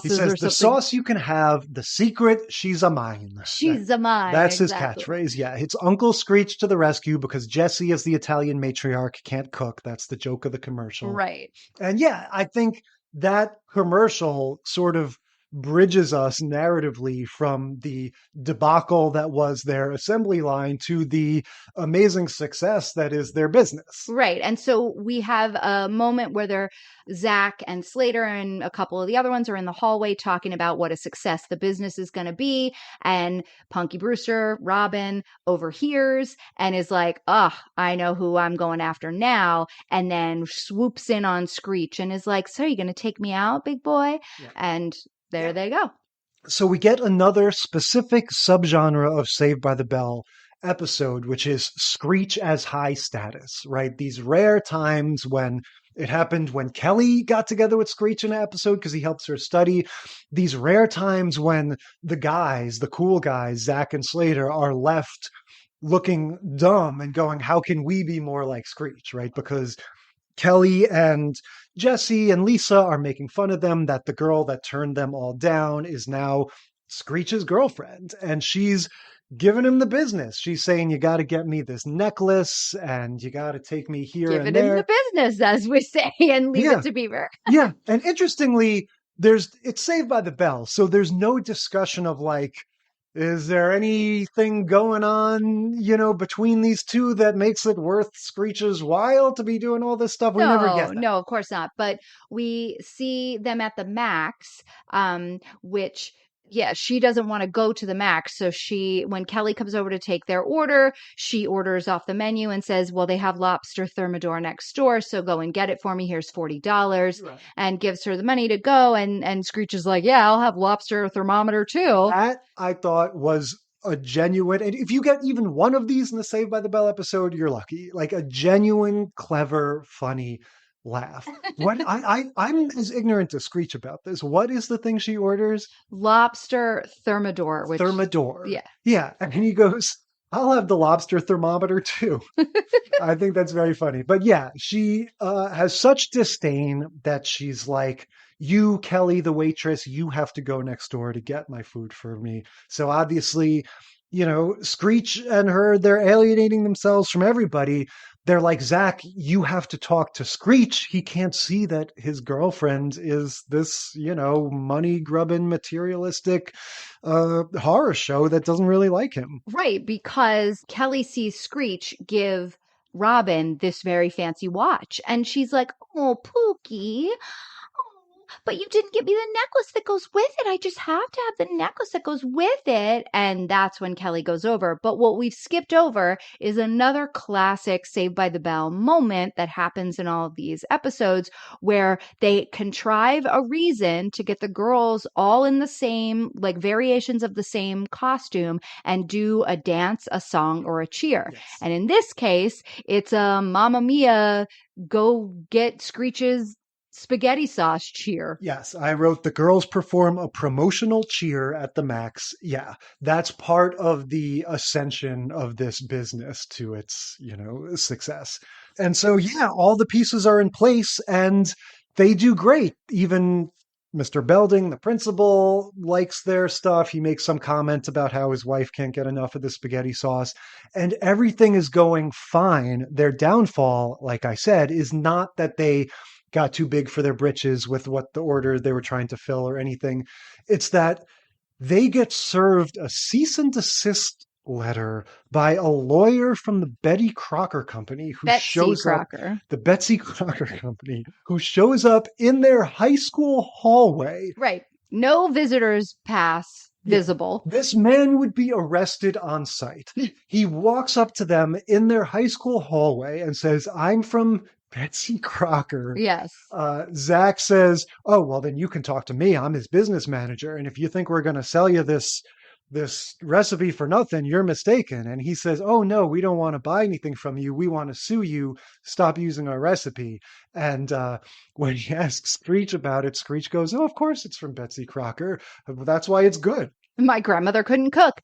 he says, the sauce you can have, the secret, she's a mine. She's a mine. That's exactly his catchphrase. Yeah. It's Uncle Screech to the rescue because Jesse is the Italian matriarch, can't cook. That's the joke of the commercial. Right. And yeah, I think that commercial sort of bridges us narratively from the debacle that was their assembly line to the amazing success that is their business. Right. And so we have a moment where Zach and Slater and a couple of the other ones are in the hallway talking about what a success the business is going to be. And Punky Brewster, Robin, overhears and is like, I know who I'm going after now. And then swoops in on Screech and is like, so are you going to take me out, big boy? Yeah. And there they go. So we get another specific subgenre of Saved by the Bell episode, which is Screech as high status, right? These rare times when it happened when Kelly got together with Screech in an episode because he helps her study. These rare times when the cool guys, Zach and Slater, are left looking dumb and going, how can we be more like Screech, right? Because Kelly and Jesse and Lisa are making fun of them that the girl that turned them all down is now Screech's girlfriend. And she's giving him the business. She's saying, you got to get me this necklace and you got to take me here and there. Give it in the business, as we say, and leave it to Beaver. Yeah. And interestingly, it's Saved by the Bell. So there's no discussion of like, is there anything going on, between these two that makes it worth Screech's while to be doing all this stuff? We never get that. No, of course not. But we see them at the Max, which... Yeah, she doesn't want to go to the Max. So when Kelly comes over to take their order, she orders off the menu and says, well, they have lobster thermidor next door. So go and get it for me. Here's $40 and gives her the money to go. And Screech is like, yeah, I'll have lobster thermometer too. That I thought was a genuine, and if you get even one of these in the Saved by the Bell episode, you're lucky. Like a genuine, clever, funny laugh. What I'm as ignorant as Screech about this. What is the thing she orders? Lobster thermidor. Thermidor. Yeah. Yeah. And he goes, I'll have the lobster thermometer too. I think that's very funny. But yeah, she has such disdain that she's like, you, Kelly, the waitress, you have to go next door to get my food for me. So obviously, Screech and her, they're alienating themselves from everybody. They're like, Zach, you have to talk to Screech. He can't see that his girlfriend is this, money grubbing, materialistic horror show that doesn't really like him. Right, because Kelly sees Screech give Robin this very fancy watch. And she's like, oh, Pookie. but you didn't give me the necklace that goes with it. I just have to have the necklace that goes with it. And that's when Kelly goes over. But what we've skipped over is another classic Saved by the Bell moment that happens in all of these episodes where they contrive a reason to get the girls all in the same, like variations of the same costume and do a dance, a song, or a cheer. Yes. And in this case, it's a Mamma Mia, go get Screech's spaghetti sauce cheer. Yes, I wrote the girls perform a promotional cheer at the Max. Yeah, that's part of the ascension of this business to its, success. And so, yeah, all the pieces are in place and they do great. Even Mr. Belding, the principal, likes their stuff. He makes some comment about how his wife can't get enough of the spaghetti sauce, and everything is going fine. Their downfall, like I said, is not that they got too big for their britches with what the order they were trying to fill or anything. It's that they get served a cease and desist letter by a lawyer from the Betty Crocker Company who shows up, the Betsy Crocker Company, who shows up in their high school hallway. Right. No visitors pass visible. This man would be arrested on sight. He walks up to them in their high school hallway and says, "I'm from Betsy Crocker." Yes. Zach says, "Oh, well, then you can talk to me. I'm his business manager. And if you think we're going to sell you this recipe for nothing, you're mistaken." And he says, "Oh, no, we don't want to buy anything from you. We want to sue you. Stop using our recipe." And when he asks Screech about it, Screech goes, "Oh, of course it's from Betsy Crocker. That's why it's good. My grandmother couldn't cook."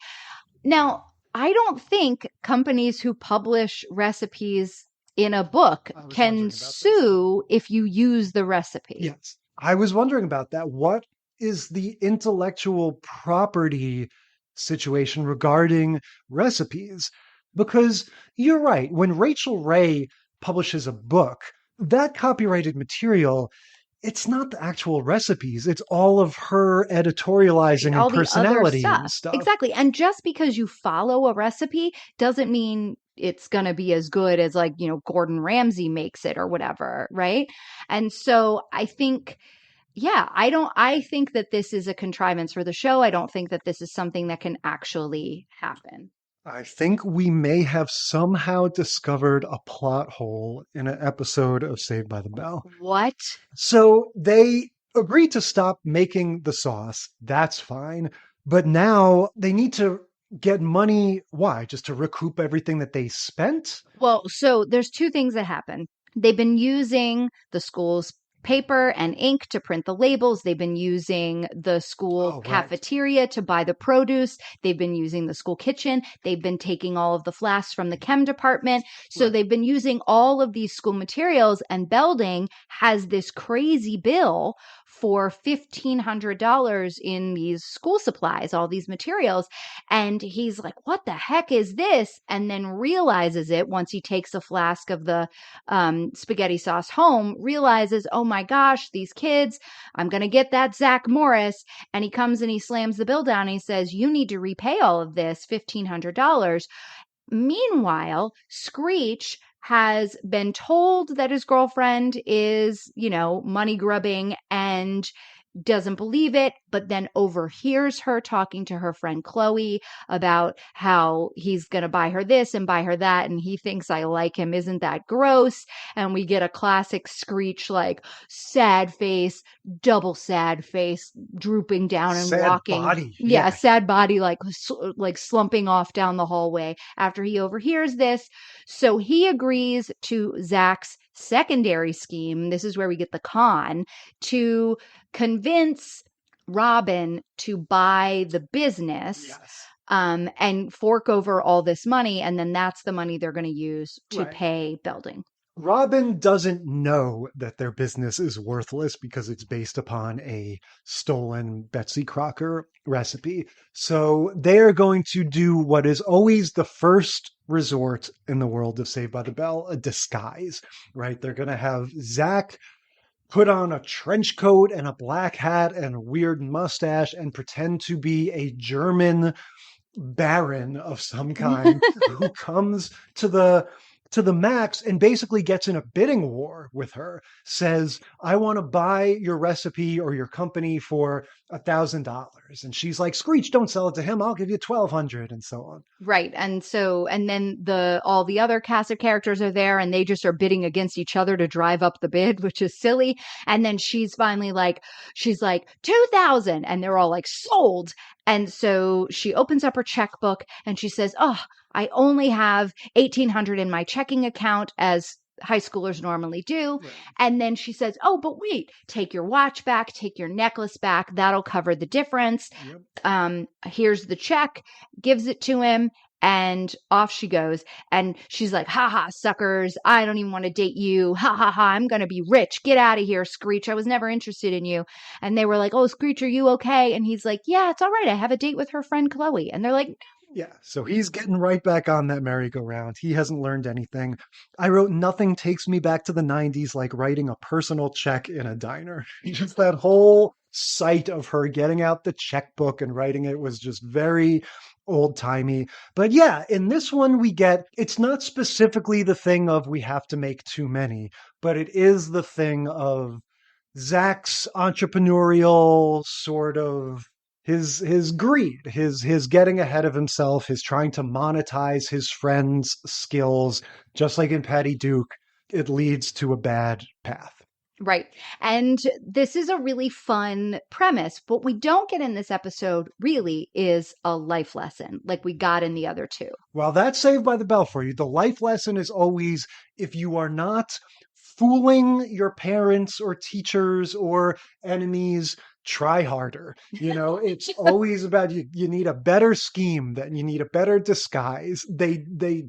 Now, I don't think companies who publish recipes in a book can sue if you use the recipe. Yes. I was wondering about that. What is the intellectual property situation regarding recipes? Because you're right. When Rachel Ray publishes a book, that copyrighted material, it's not the actual recipes. It's all of her editorializing and personality and stuff. Exactly. And just because you follow a recipe doesn't mean it's going to be as good as Gordon Ramsay makes it or whatever. Right. And so I think, I think that this is a contrivance for the show. I don't think that this is something that can actually happen. I think we may have somehow discovered a plot hole in an episode of Saved by the Bell. What? So they agreed to stop making the sauce. That's fine. But now they need to get money. Why? Just to recoup everything that they spent? Well, so there's two things that happen. They've been using the school's paper and ink to print the labels. They've been using the school cafeteria to buy the produce. They've been using the school kitchen. They've been taking all of the flasks from the chem department. So they've been using all of these school materials, and Belding has this crazy bill for $1,500 in these school supplies, all these materials. And he's like, "What the heck is this?" And then realizes it once he takes a flask of the spaghetti sauce home, realizes, "Oh my gosh, these kids, I'm going to get that Zach Morris." And he comes and he slams the bill down and he says, "You need to repay all of this $1,500. Meanwhile, Screech has been told that his girlfriend is, money grubbing and doesn't believe it, but then overhears her talking to her friend Chloe about how he's going to buy her this and buy her that. And he thinks I like him. Isn't that gross? And we get a classic Screech, sad face, double sad face, drooping down and sad walking. Body. Yeah, sad body, like slumping off down the hallway after he overhears this. So he agrees to Zach's secondary scheme. This is where we get the con, to convince Robin to buy the business. Yes. And fork over all this money. And then that's the money they're going to use to pay Belding. Robin doesn't know that their business is worthless because it's based upon a stolen Betsy Crocker recipe. So they're going to do what is always the first resort in the world of Saved by the Bell, a disguise, right? They're going to have Zach put on a trench coat and a black hat and a weird mustache and pretend to be a German baron of some kind who comes to the to the max and basically gets in a bidding war with her, says, I want to buy your recipe or your company for $1,000. And she's like, Screech, don't sell it to him. I'll give you $1,200 and so on. Right. And then all the other cast of characters are there and they just are bidding against each other to drive up the bid, which is silly. And then she's finally like, 2,000. And they're all like, sold. And so she opens up her checkbook and she says, oh, I only have $1,800 in my checking account, as high schoolers normally do. Right. And then she says, oh, but wait, take your watch back, take your necklace back. That'll cover the difference. Yep. Here's the check, gives it to him. And off she goes. And she's like, ha ha, suckers. I don't even want to date you. Ha ha ha. I'm going to be rich. Get out of here, Screech. I was never interested in you. And they were like, oh, Screech, are you okay? And he's like, yeah, it's all right. I have a date with her friend Chloe. And they're like, yeah, so he's getting right back on that merry-go-round. He hasn't learned anything. I wrote, nothing takes me back to the 90s like writing a personal check in a diner. Just that whole sight of her getting out the checkbook and writing it was just very old-timey. But yeah, in this one it's not specifically the thing of we have to make too many, but it is the thing of Zach's entrepreneurial sort of his greed, his getting ahead of himself, his trying to monetize his friend's skills, just like in Patty Duke, it leads to a bad path. Right. And this is a really fun premise. What we don't get in this episode really is a life lesson like we got in the other two. Well, that's Saved by the Bell for you. The life lesson is always, if you are not fooling your parents or teachers or enemies, try harder. It's always about you need a better scheme, that you need a better disguise. They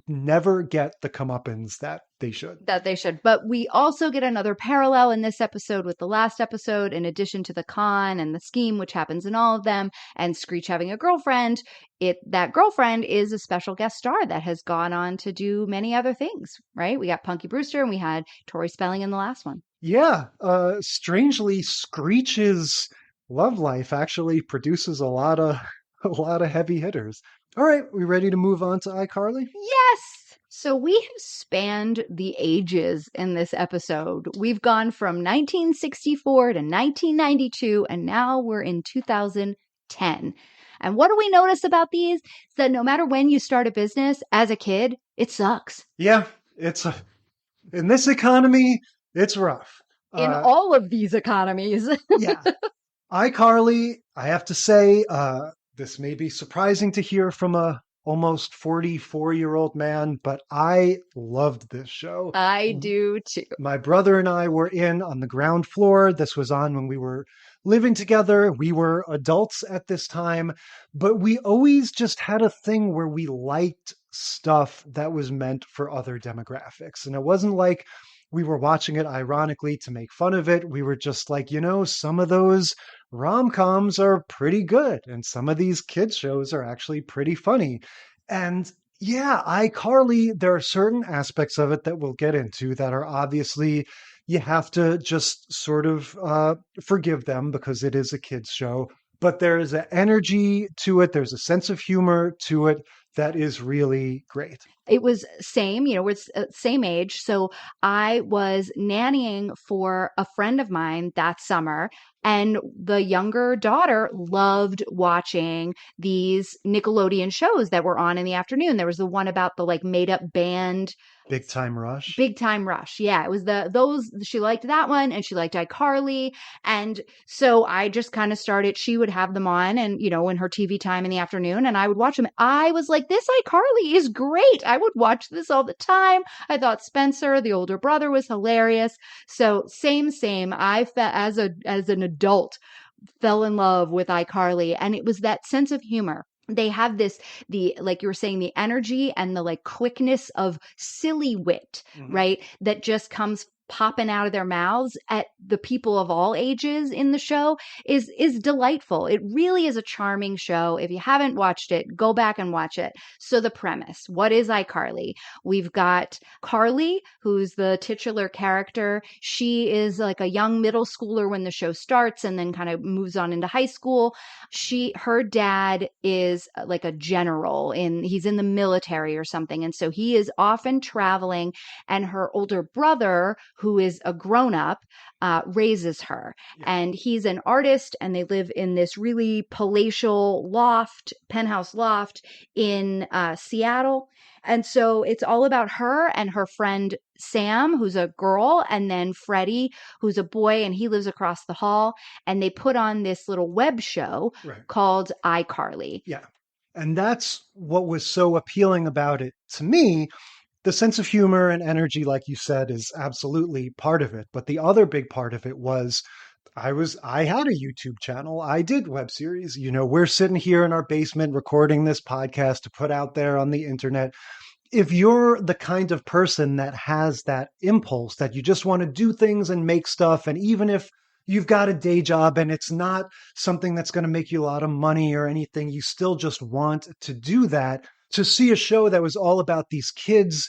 never get the comeuppance that they should. But we also get another parallel in this episode with the last episode, in addition to the con and the scheme, which happens in all of them, and Screech having a girlfriend. That girlfriend is a special guest star that has gone on to do many other things, right? We got Punky Brewster and we had Tori Spelling in the last one. Yeah. Strangely, Screech's love life actually produces a lot of heavy hitters. All right, we ready to move on to iCarly? Yes. So we have spanned the ages in this episode. We've gone from 1964 to 1992, and now we're in 2010. And what do we notice about these? Is that no matter when you start a business as a kid, it sucks. Yeah, in this economy, it's rough. In all of these economies. Yeah. iCarly, I have to say, this may be surprising to hear from a almost 44-year-old man, but I loved this show. I do too. My brother and I were in on the ground floor. This was on when we were living together. We were adults at this time, but we always just had a thing where we liked stuff that was meant for other demographics. And it wasn't like we were watching it ironically to make fun of it. We were just like, some of those rom-coms are pretty good. And some of these kids shows are actually pretty funny. And yeah, iCarly, there are certain aspects of it that we'll get into that are obviously, you have to just sort of forgive them because it is a kids show. But there is an energy to it. There's a sense of humor to it that is really great. It was we're same age. So I was nannying for a friend of mine that summer, and the younger daughter loved watching these Nickelodeon shows that were on in the afternoon. There was the one about the made up band. Big Time Rush. Big Time Rush. Yeah, it was she liked that one, and she liked iCarly. And so I just kind of started, she would have them on and, in her TV time in the afternoon, and I would watch them. I was like, this iCarly is great. I would watch this all the time. I thought Spencer, the older brother, was hilarious. So same. I as an adult fell in love with iCarly, and it was that sense of humor. They have like you were saying, the energy and the quickness of silly wit, right? That just comes popping out of their mouths at the people of all ages in the show is delightful. It really is a charming show. If you haven't watched it, go back and watch it. So the premise, what is iCarly? We've got Carly, who's the titular character. She is like a young middle schooler when the show starts and then kind of moves on into high school. Her dad is like a general he's in the military or something. And so he is often traveling, and her older brother, who is a grown-up, raises her. Yeah. And he's an artist, and they live in this really palatial penthouse loft in Seattle. And so it's all about her and her friend Sam, who's a girl, and then Freddie, who's a boy, and he lives across the hall. And they put on this little web show called iCarly. Yeah. And that's what was so appealing about it to me. The sense of humor and energy, like you said, is absolutely part of it. But the other big part of it was I had a YouTube channel. I did web series. We're sitting here in our basement recording this podcast to put out there on the internet. If you're the kind of person that has that impulse that you just want to do things and make stuff, and even if you've got a day job and it's not something that's going to make you a lot of money or anything, you still just want to do that. To see a show that was all about these kids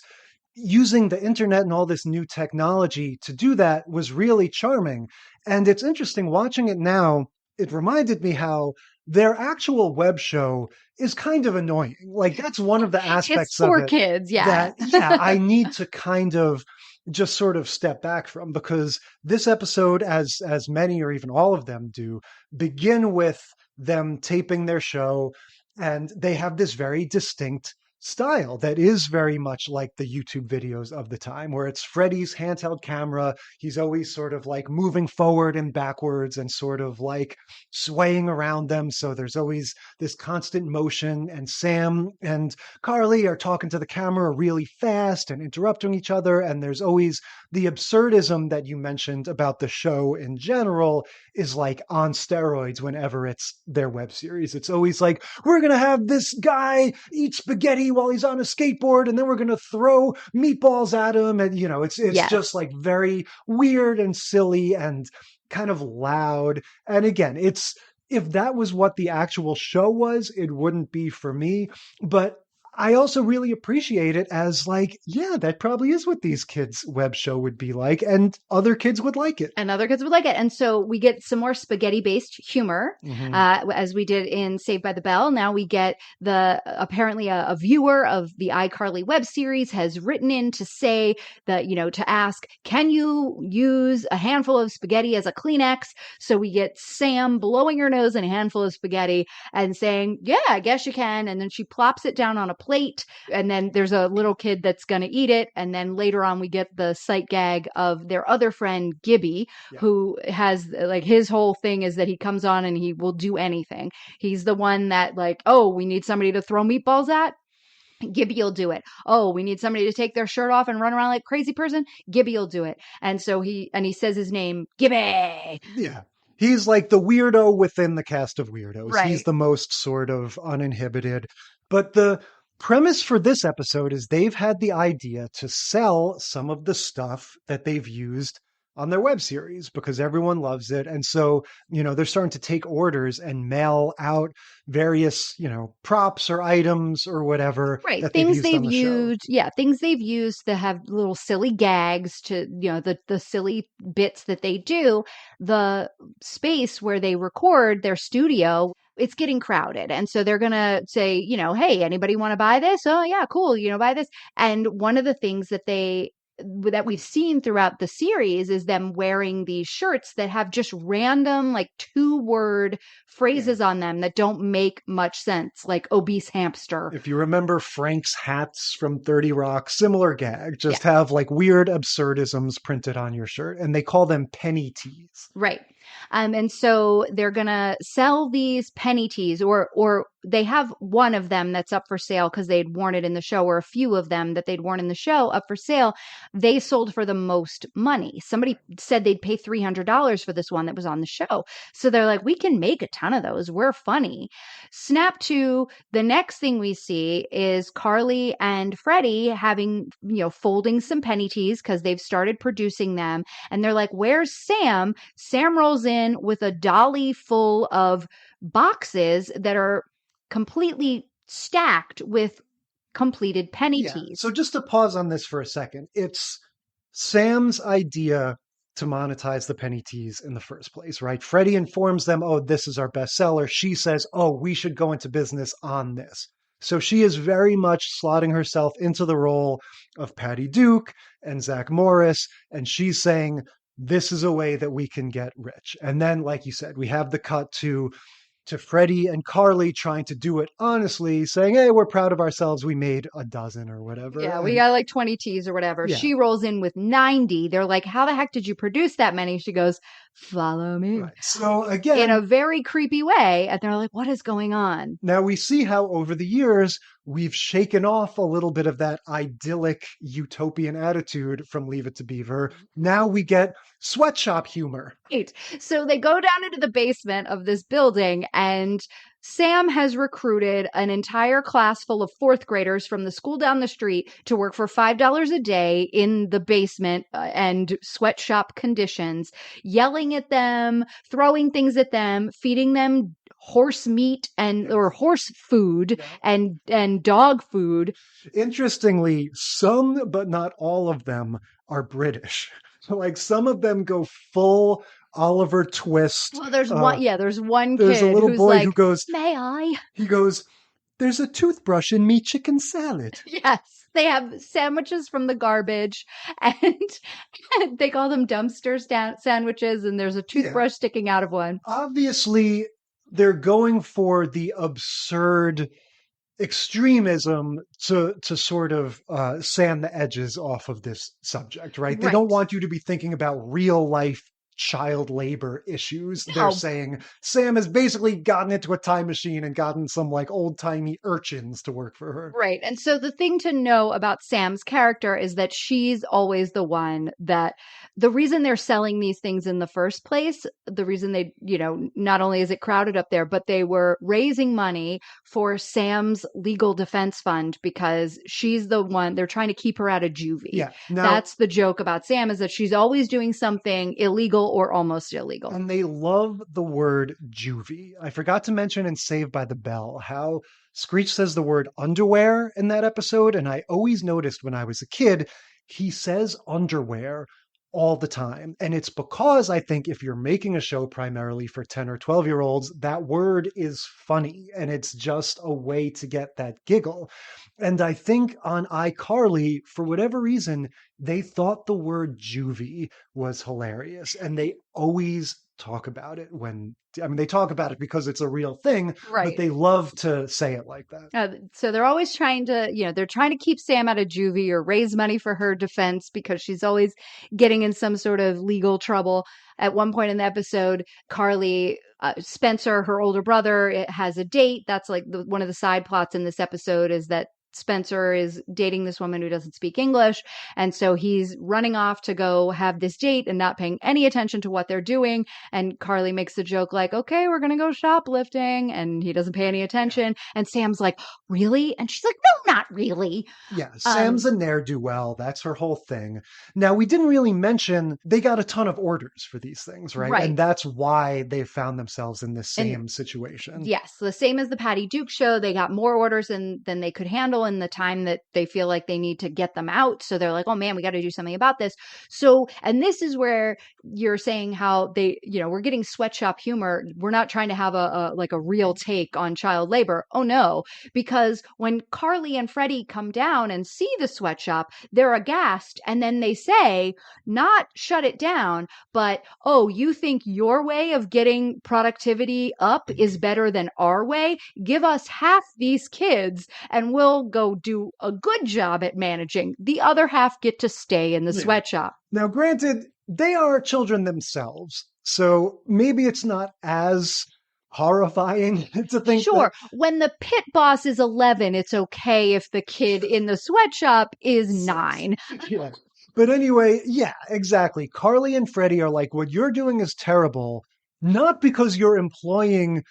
using the internet and all this new technology to do that was really charming. And it's interesting watching it now. It reminded me how their actual web show is kind of annoying. Like, that's one of the aspects of it. It's for kids, yeah. I need to kind of just sort of step back from, because this episode, as many or even all of them do, begin with them taping their show, and they have this very distinct style that is very much like the YouTube videos of the time, where it's Freddie's handheld camera. He's always sort of like moving forward and backwards and sort of like swaying around them. So there's always this constant motion, and Sam and Carly are talking to the camera really fast and interrupting each other. And there's always the absurdism that you mentioned about the show in general is like on steroids whenever it's their web series. It's always like, we're going to have this guy eat spaghetti while he's on a skateboard, and then we're going to throw meatballs at him. And, it's just like very weird and silly and kind of loud. And again, if that was what the actual show was, it wouldn't be for me. But I also really appreciate it as like, yeah, that probably is what these kids' web show would be like, and other kids would like it. And so we get some more spaghetti-based humor, as we did in Saved by the Bell. Now we get apparently a viewer of the iCarly web series has written in to say that, to ask, can you use a handful of spaghetti as a Kleenex? So we get Sam blowing her nose in a handful of spaghetti and saying, yeah, I guess you can. And then she plops it down on a plate, and then there's a little kid that's going to eat it. And then later on we get the sight gag of their other friend Gibby, who has like, his whole thing is that he comes on and he will do anything. He's the one that like, oh, we need somebody to throw meatballs at, Gibby will do it. Oh, we need somebody to take their shirt off and run around like a crazy person, Gibby will do it. And so he says his name, Gibby. Yeah. He's like the weirdo within the cast of weirdos. Right. He's the most sort of uninhibited. But the premise for this episode is they've had the idea to sell some of the stuff that they've used on their web series because everyone loves it. And so, they're starting to take orders and mail out various, props or items or whatever. Right. That things they've used. Yeah. Things they've used that have little silly gags to, the silly bits that they do. The space where they record their studio, it's getting crowded. And so they're going to say, hey, anybody want to buy this? Oh yeah, cool. Buy this. And one of the things that we've seen throughout the series is them wearing these shirts that have just random like 2-word phrases on them that don't make much sense, like obese hamster. If you remember Frank's hats from 30 Rock, similar gag, just have like weird absurdisms printed on your shirt, and they call them penny tees. Right. And so they're going to sell these penny teas, or they have one of them that's up for sale because they'd worn it in the show, or a few of them that they'd worn in the show up for sale. They sold for the most money. Somebody said they'd pay $300 for this one that was on the show. So they're like, we can make a ton of those. We're funny. Snap to the next thing we see is Carly and Freddie having, folding some penny teas because they've started producing them. And they're like, where's Sam? Sam rolls in with a dolly full of boxes that are completely stacked with completed penny teas. So just to pause on this for a second, it's Sam's idea to monetize the penny teas in the first place, right? Freddie informs them, oh, this is our bestseller. She says, oh, we should go into business on this. So she is very much slotting herself into the role of Patty Duke and Zach Morris, and she's saying, this is a way that we can get rich. And then, like you said, we have the cut to Freddie and Carly trying to do it honestly, saying, hey, we're proud of ourselves. We made a dozen or whatever. Yeah, we got like 20 teas or whatever. Yeah. She rolls in with 90. They're like, how the heck did you produce that many? She goes, follow me. Right. So again, in a very creepy way. And they're like, what is going on? Now we see how over the years, we've shaken off a little bit of that idyllic utopian attitude from Leave It to Beaver. Now we get sweatshop humor. Right. So they go down into the basement of this building, and Sam has recruited an entire class full of fourth graders from the school down the street to work for $5 a day in the basement and sweatshop conditions, yelling at them, throwing things at them, feeding them horse meat or horse food and dog food. Interestingly, some, but not all of them are British. So like some of them go full Oliver Twist. Well, there's one kid. There's a little who's boy like, who goes, may I? He goes, there's a toothbrush in me chicken salad. Yes. They have sandwiches from the garbage, and they call them dumpster sandwiches, and there's a toothbrush sticking out of one. Obviously, they're going for the absurd extremism to sort of sand the edges off of this subject, right? They don't want you to be thinking about real life child labor issues. They're saying Sam has basically gotten into a time machine and gotten some like old timey urchins to work for her. Right. And so the thing to know about Sam's character is that she's always the one that the reason they're selling these things in the first place, the reason they, not only is it crowded up there, but they were raising money for Sam's legal defense fund because she's the one, they're trying to keep her out of juvie. Yeah. Now, that's the joke about Sam, is that she's always doing something illegal or almost illegal. And they love the word juvie. I forgot to mention in Saved by the Bell how Screech says the word underwear in that episode. And I always noticed when I was a kid, he says underwear all the time. And it's because I think if you're making a show primarily for 10 or 12-year-olds, that word is funny. And it's just a way to get that giggle. And I think on iCarly, for whatever reason, they thought the word juvie was hilarious. And they always talk about it they talk about it because it's a real thing, right? But they love to say it like that. So they're always trying to, they're trying to keep Sam out of juvie or raise money for her defense because she's always getting in some sort of legal trouble. At one point in the episode, Carly, Spencer, her older brother, has a date. That's like one of the side plots in this episode is that Spencer is dating this woman who doesn't speak English. And so he's running off to go have this date and not paying any attention to what they're doing. And Carly makes the joke like, okay, we're going to go shoplifting. And he doesn't pay any attention. And Sam's like, really? And she's like, no, not really. Yeah, Sam's a ne'er-do-well. That's her whole thing. Now, we didn't really mention they got a ton of orders for these things, right? And that's why they found themselves in the same situation. Yes, the same as the Patty Duke show. They got more orders than they could handle in the time that they feel like they need to get them out. So they're like, oh man, we got to do something about this. So, and this is where you're saying how they, we're getting sweatshop humor. We're not trying to have a real take on child labor. Oh no, because when Carly and Freddie come down and see the sweatshop, they're aghast. And then they say, not shut it down, but, oh, you think your way of getting productivity up is better than our way? Give us half these kids and we'll go do a good job at managing. The other half get to stay in the sweatshop. Now, granted, they are children themselves. So maybe it's not as horrifying to think Sure. When the pit boss is 11, it's okay if the kid in the sweatshop is 9. Yeah. But anyway, yeah, exactly. Carly and Freddie are like, what you're doing is terrible, not because you're employing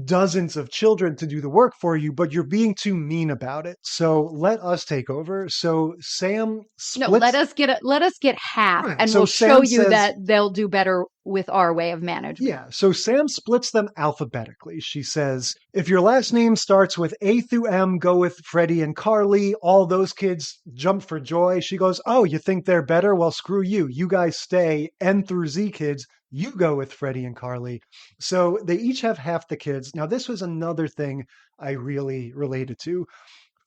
dozens of children to do the work for you, but you're being too mean about it. So let us take over. So Sam splits. No, let us get half, Right. and So we'll Sam show you says- that they'll do better with our way of management. Yeah, so Sam splits them alphabetically. She says, if your last name starts with A through M, go with Freddie and Carly. All those kids jump for joy. She goes, oh, you think they're better? Well, screw you. You guys stay. N through Z kids, you go with Freddie and Carly. So they each have half the kids. Now, this was another thing I really related to.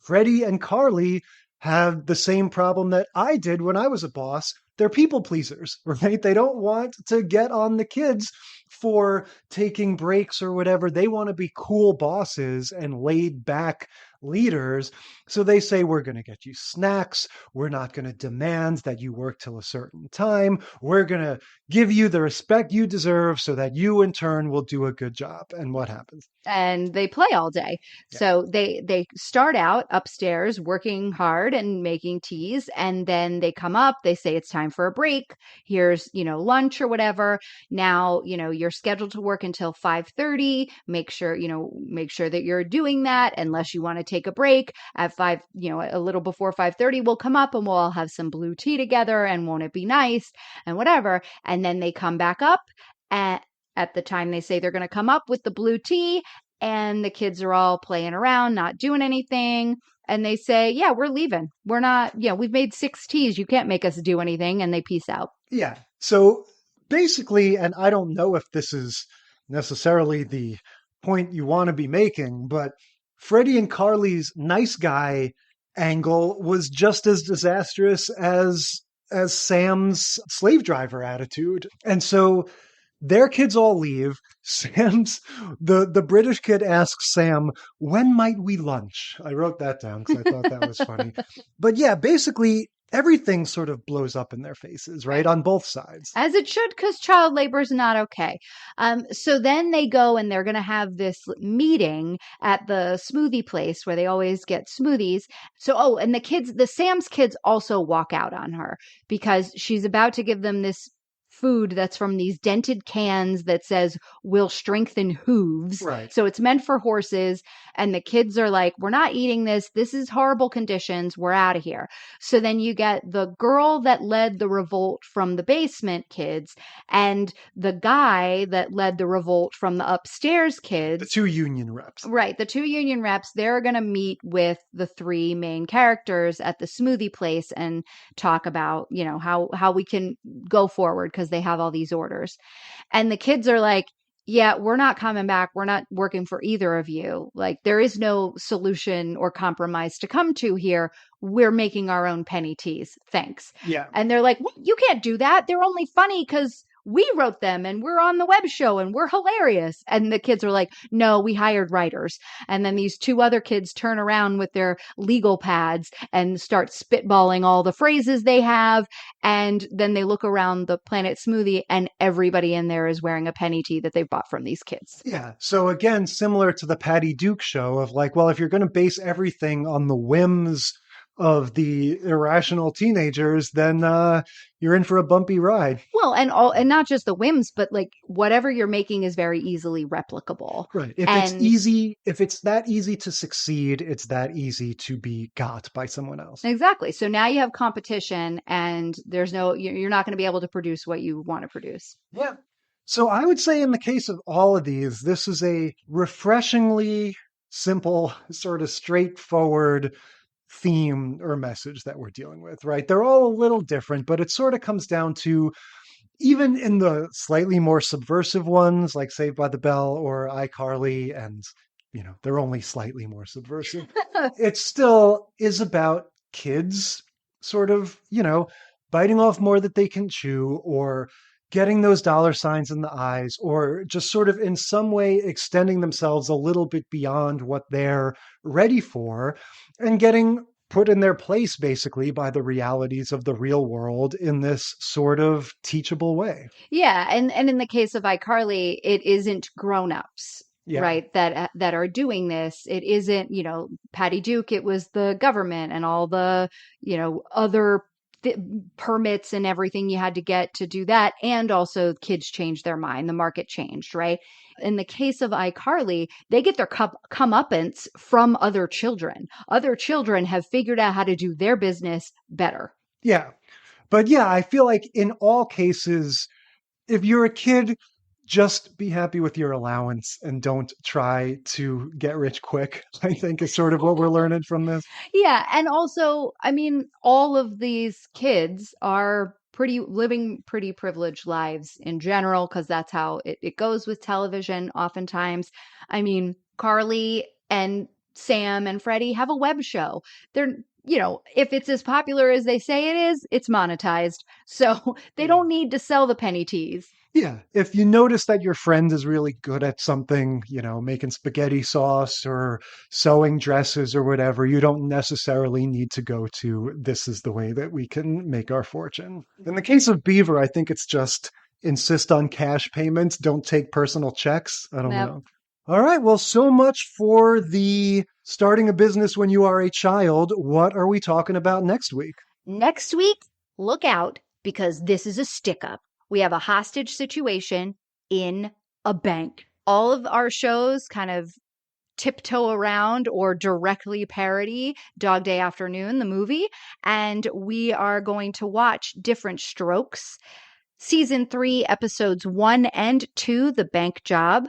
Freddie and Carly have the same problem that I did when I was a boss. They're people pleasers, right? They don't want to get on the kids for taking breaks or whatever. They want to be cool bosses and laid back leaders. So they say, we're going to get you snacks. We're not going to demand that you work till a certain time. We're going to give you the respect you deserve so that you in turn will do a good job. And what happens? And they play all day. Yeah. So they start out upstairs working hard and making teas, and then they come up, they say it's time for a break. Here's, lunch or whatever. Now, you're scheduled to work until 5:30. Make sure that you're doing that unless you want to take a break at 5, a little before 5:30, we'll come up and we'll all have some blue tea together, and won't it be nice and whatever. And then they come back up at the time they say they're going to come up with the blue tea, and the kids are all playing around, not doing anything. And they say, yeah, we're leaving. We're not, we've made 6 teas. You can't make us do anything. And they peace out. Yeah. So basically, and I don't know if this is necessarily the point you want to be making, but Freddie and Carly's nice guy angle was just as disastrous as Sam's slave driver attitude. And so their kids all leave. The British kid asks Sam, when might we lunch? I wrote that down because I thought that was funny. But yeah, basically everything sort of blows up in their faces, right? On both sides. As it should, because child labor is not okay. So then they go and they're going to have this meeting at the smoothie place where they always get smoothies. So, and the Sam's kids also walk out on her because she's about to give them this food that's from these dented cans that says will strengthen hooves. Right. So it's meant for horses. And the kids are like, we're not eating this. This is horrible conditions. We're out of here. So then you get the girl that led the revolt from the basement kids and the guy that led the revolt from the upstairs kids. The 2 union reps. Right. The 2 union reps, they're going to meet with the 3 main characters at the smoothie place and talk about, how we can go forward because they have all these orders. And the kids are like, yeah, we're not coming back. We're not working for either of you. Like, there is no solution or compromise to come to here. We're making our own penny teas. Thanks. Yeah. And they're like, you can't do that. They're only funny because we wrote them and we're on the web show and we're hilarious. And the kids are like, no, we hired writers. And then these 2 other kids turn around with their legal pads and start spitballing all the phrases they have. And then they look around the Planet Smoothie and everybody in there is wearing a penny tee that they've bought from these kids. Yeah. So again, similar to the Patty Duke show of like, well, if you're going to base everything on the whims of the irrational teenagers, then you're in for a bumpy ride. Well, and not just the whims, but like whatever you're making is very easily replicable. Right. If it's that easy to succeed, it's that easy to be got by someone else. Exactly. So now you have competition and you're not going to be able to produce what you want to produce. Yeah. So I would say in the case of all of these, this is a refreshingly simple, sort of straightforward theme or message that we're dealing with, right? They're all a little different, but it sort of comes down to, even in the slightly more subversive ones like Saved by the Bell or iCarly, and they're only slightly more subversive, it still is about kids sort of biting off more that they can chew, or getting those dollar signs in the eyes, or just sort of in some way extending themselves a little bit beyond what they're ready for, and getting put in their place basically by the realities of the real world in this sort of teachable way. Yeah, and in the case of iCarly, it isn't grown-ups, Yeah. right, that are doing this. It isn't, Patty Duke, it was the government and all the, other permits and everything you had to get to do that. And also kids changed their mind. The market changed, right? In the case of iCarly, they get their comeuppance from other children. Other children have figured out how to do their business better. Yeah. But yeah, I feel like in all cases, if you're a kid, just be happy with your allowance and don't try to get rich quick, I think is sort of what we're learning from this. Yeah. And also, I mean, all of these kids are living pretty privileged lives in general, because that's how it goes with television oftentimes. I mean, Carly and Sam and Freddie have a web show. They're, if it's as popular as they say it is, it's monetized. So they don't need to sell the penny teas. Yeah. If you notice that your friend is really good at something, making spaghetti sauce or sewing dresses or whatever, you don't necessarily need to go to this is the way that we can make our fortune. In the case of Beaver, I think it's just insist on cash payments. Don't take personal checks. I don't know. All right. Well, so much for the starting a business when you are a child. What are we talking about next week? Next week, look out, because this is a stick-up. We have a hostage situation in a bank. All of our shows kind of tiptoe around or directly parody Dog Day Afternoon, the movie. And we are going to watch Different Strokes, Season 3, Episodes 1 and 2, The Bank Job.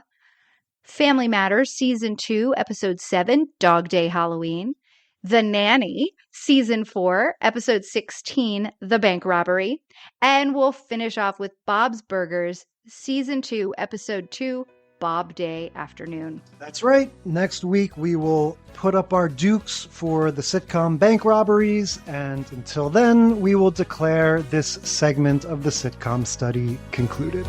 Family Matters, Season 2, Episode 7, Dog Day Halloween. The Nanny, Season 4, Episode 16, The Bank Robbery. And we'll finish off with Bob's Burgers, Season 2, Episode 2, Bob Day Afternoon. That's right. Next week, we will put up our dukes for the sitcom Bank Robberies. And until then, we will declare this segment of the sitcom study concluded.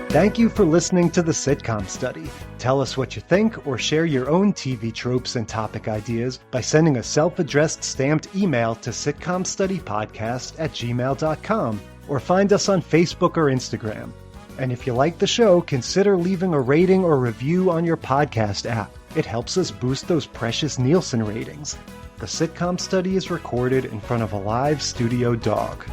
Thank you for listening to the Sitcom Study. Tell us what you think or share your own TV tropes and topic ideas by sending a self-addressed stamped email to sitcomstudypodcast@gmail.com or find us on Facebook or Instagram. And if you like the show, consider leaving a rating or review on your podcast app. It helps us boost those precious Nielsen ratings. The Sitcom Study is recorded in front of a live studio dog.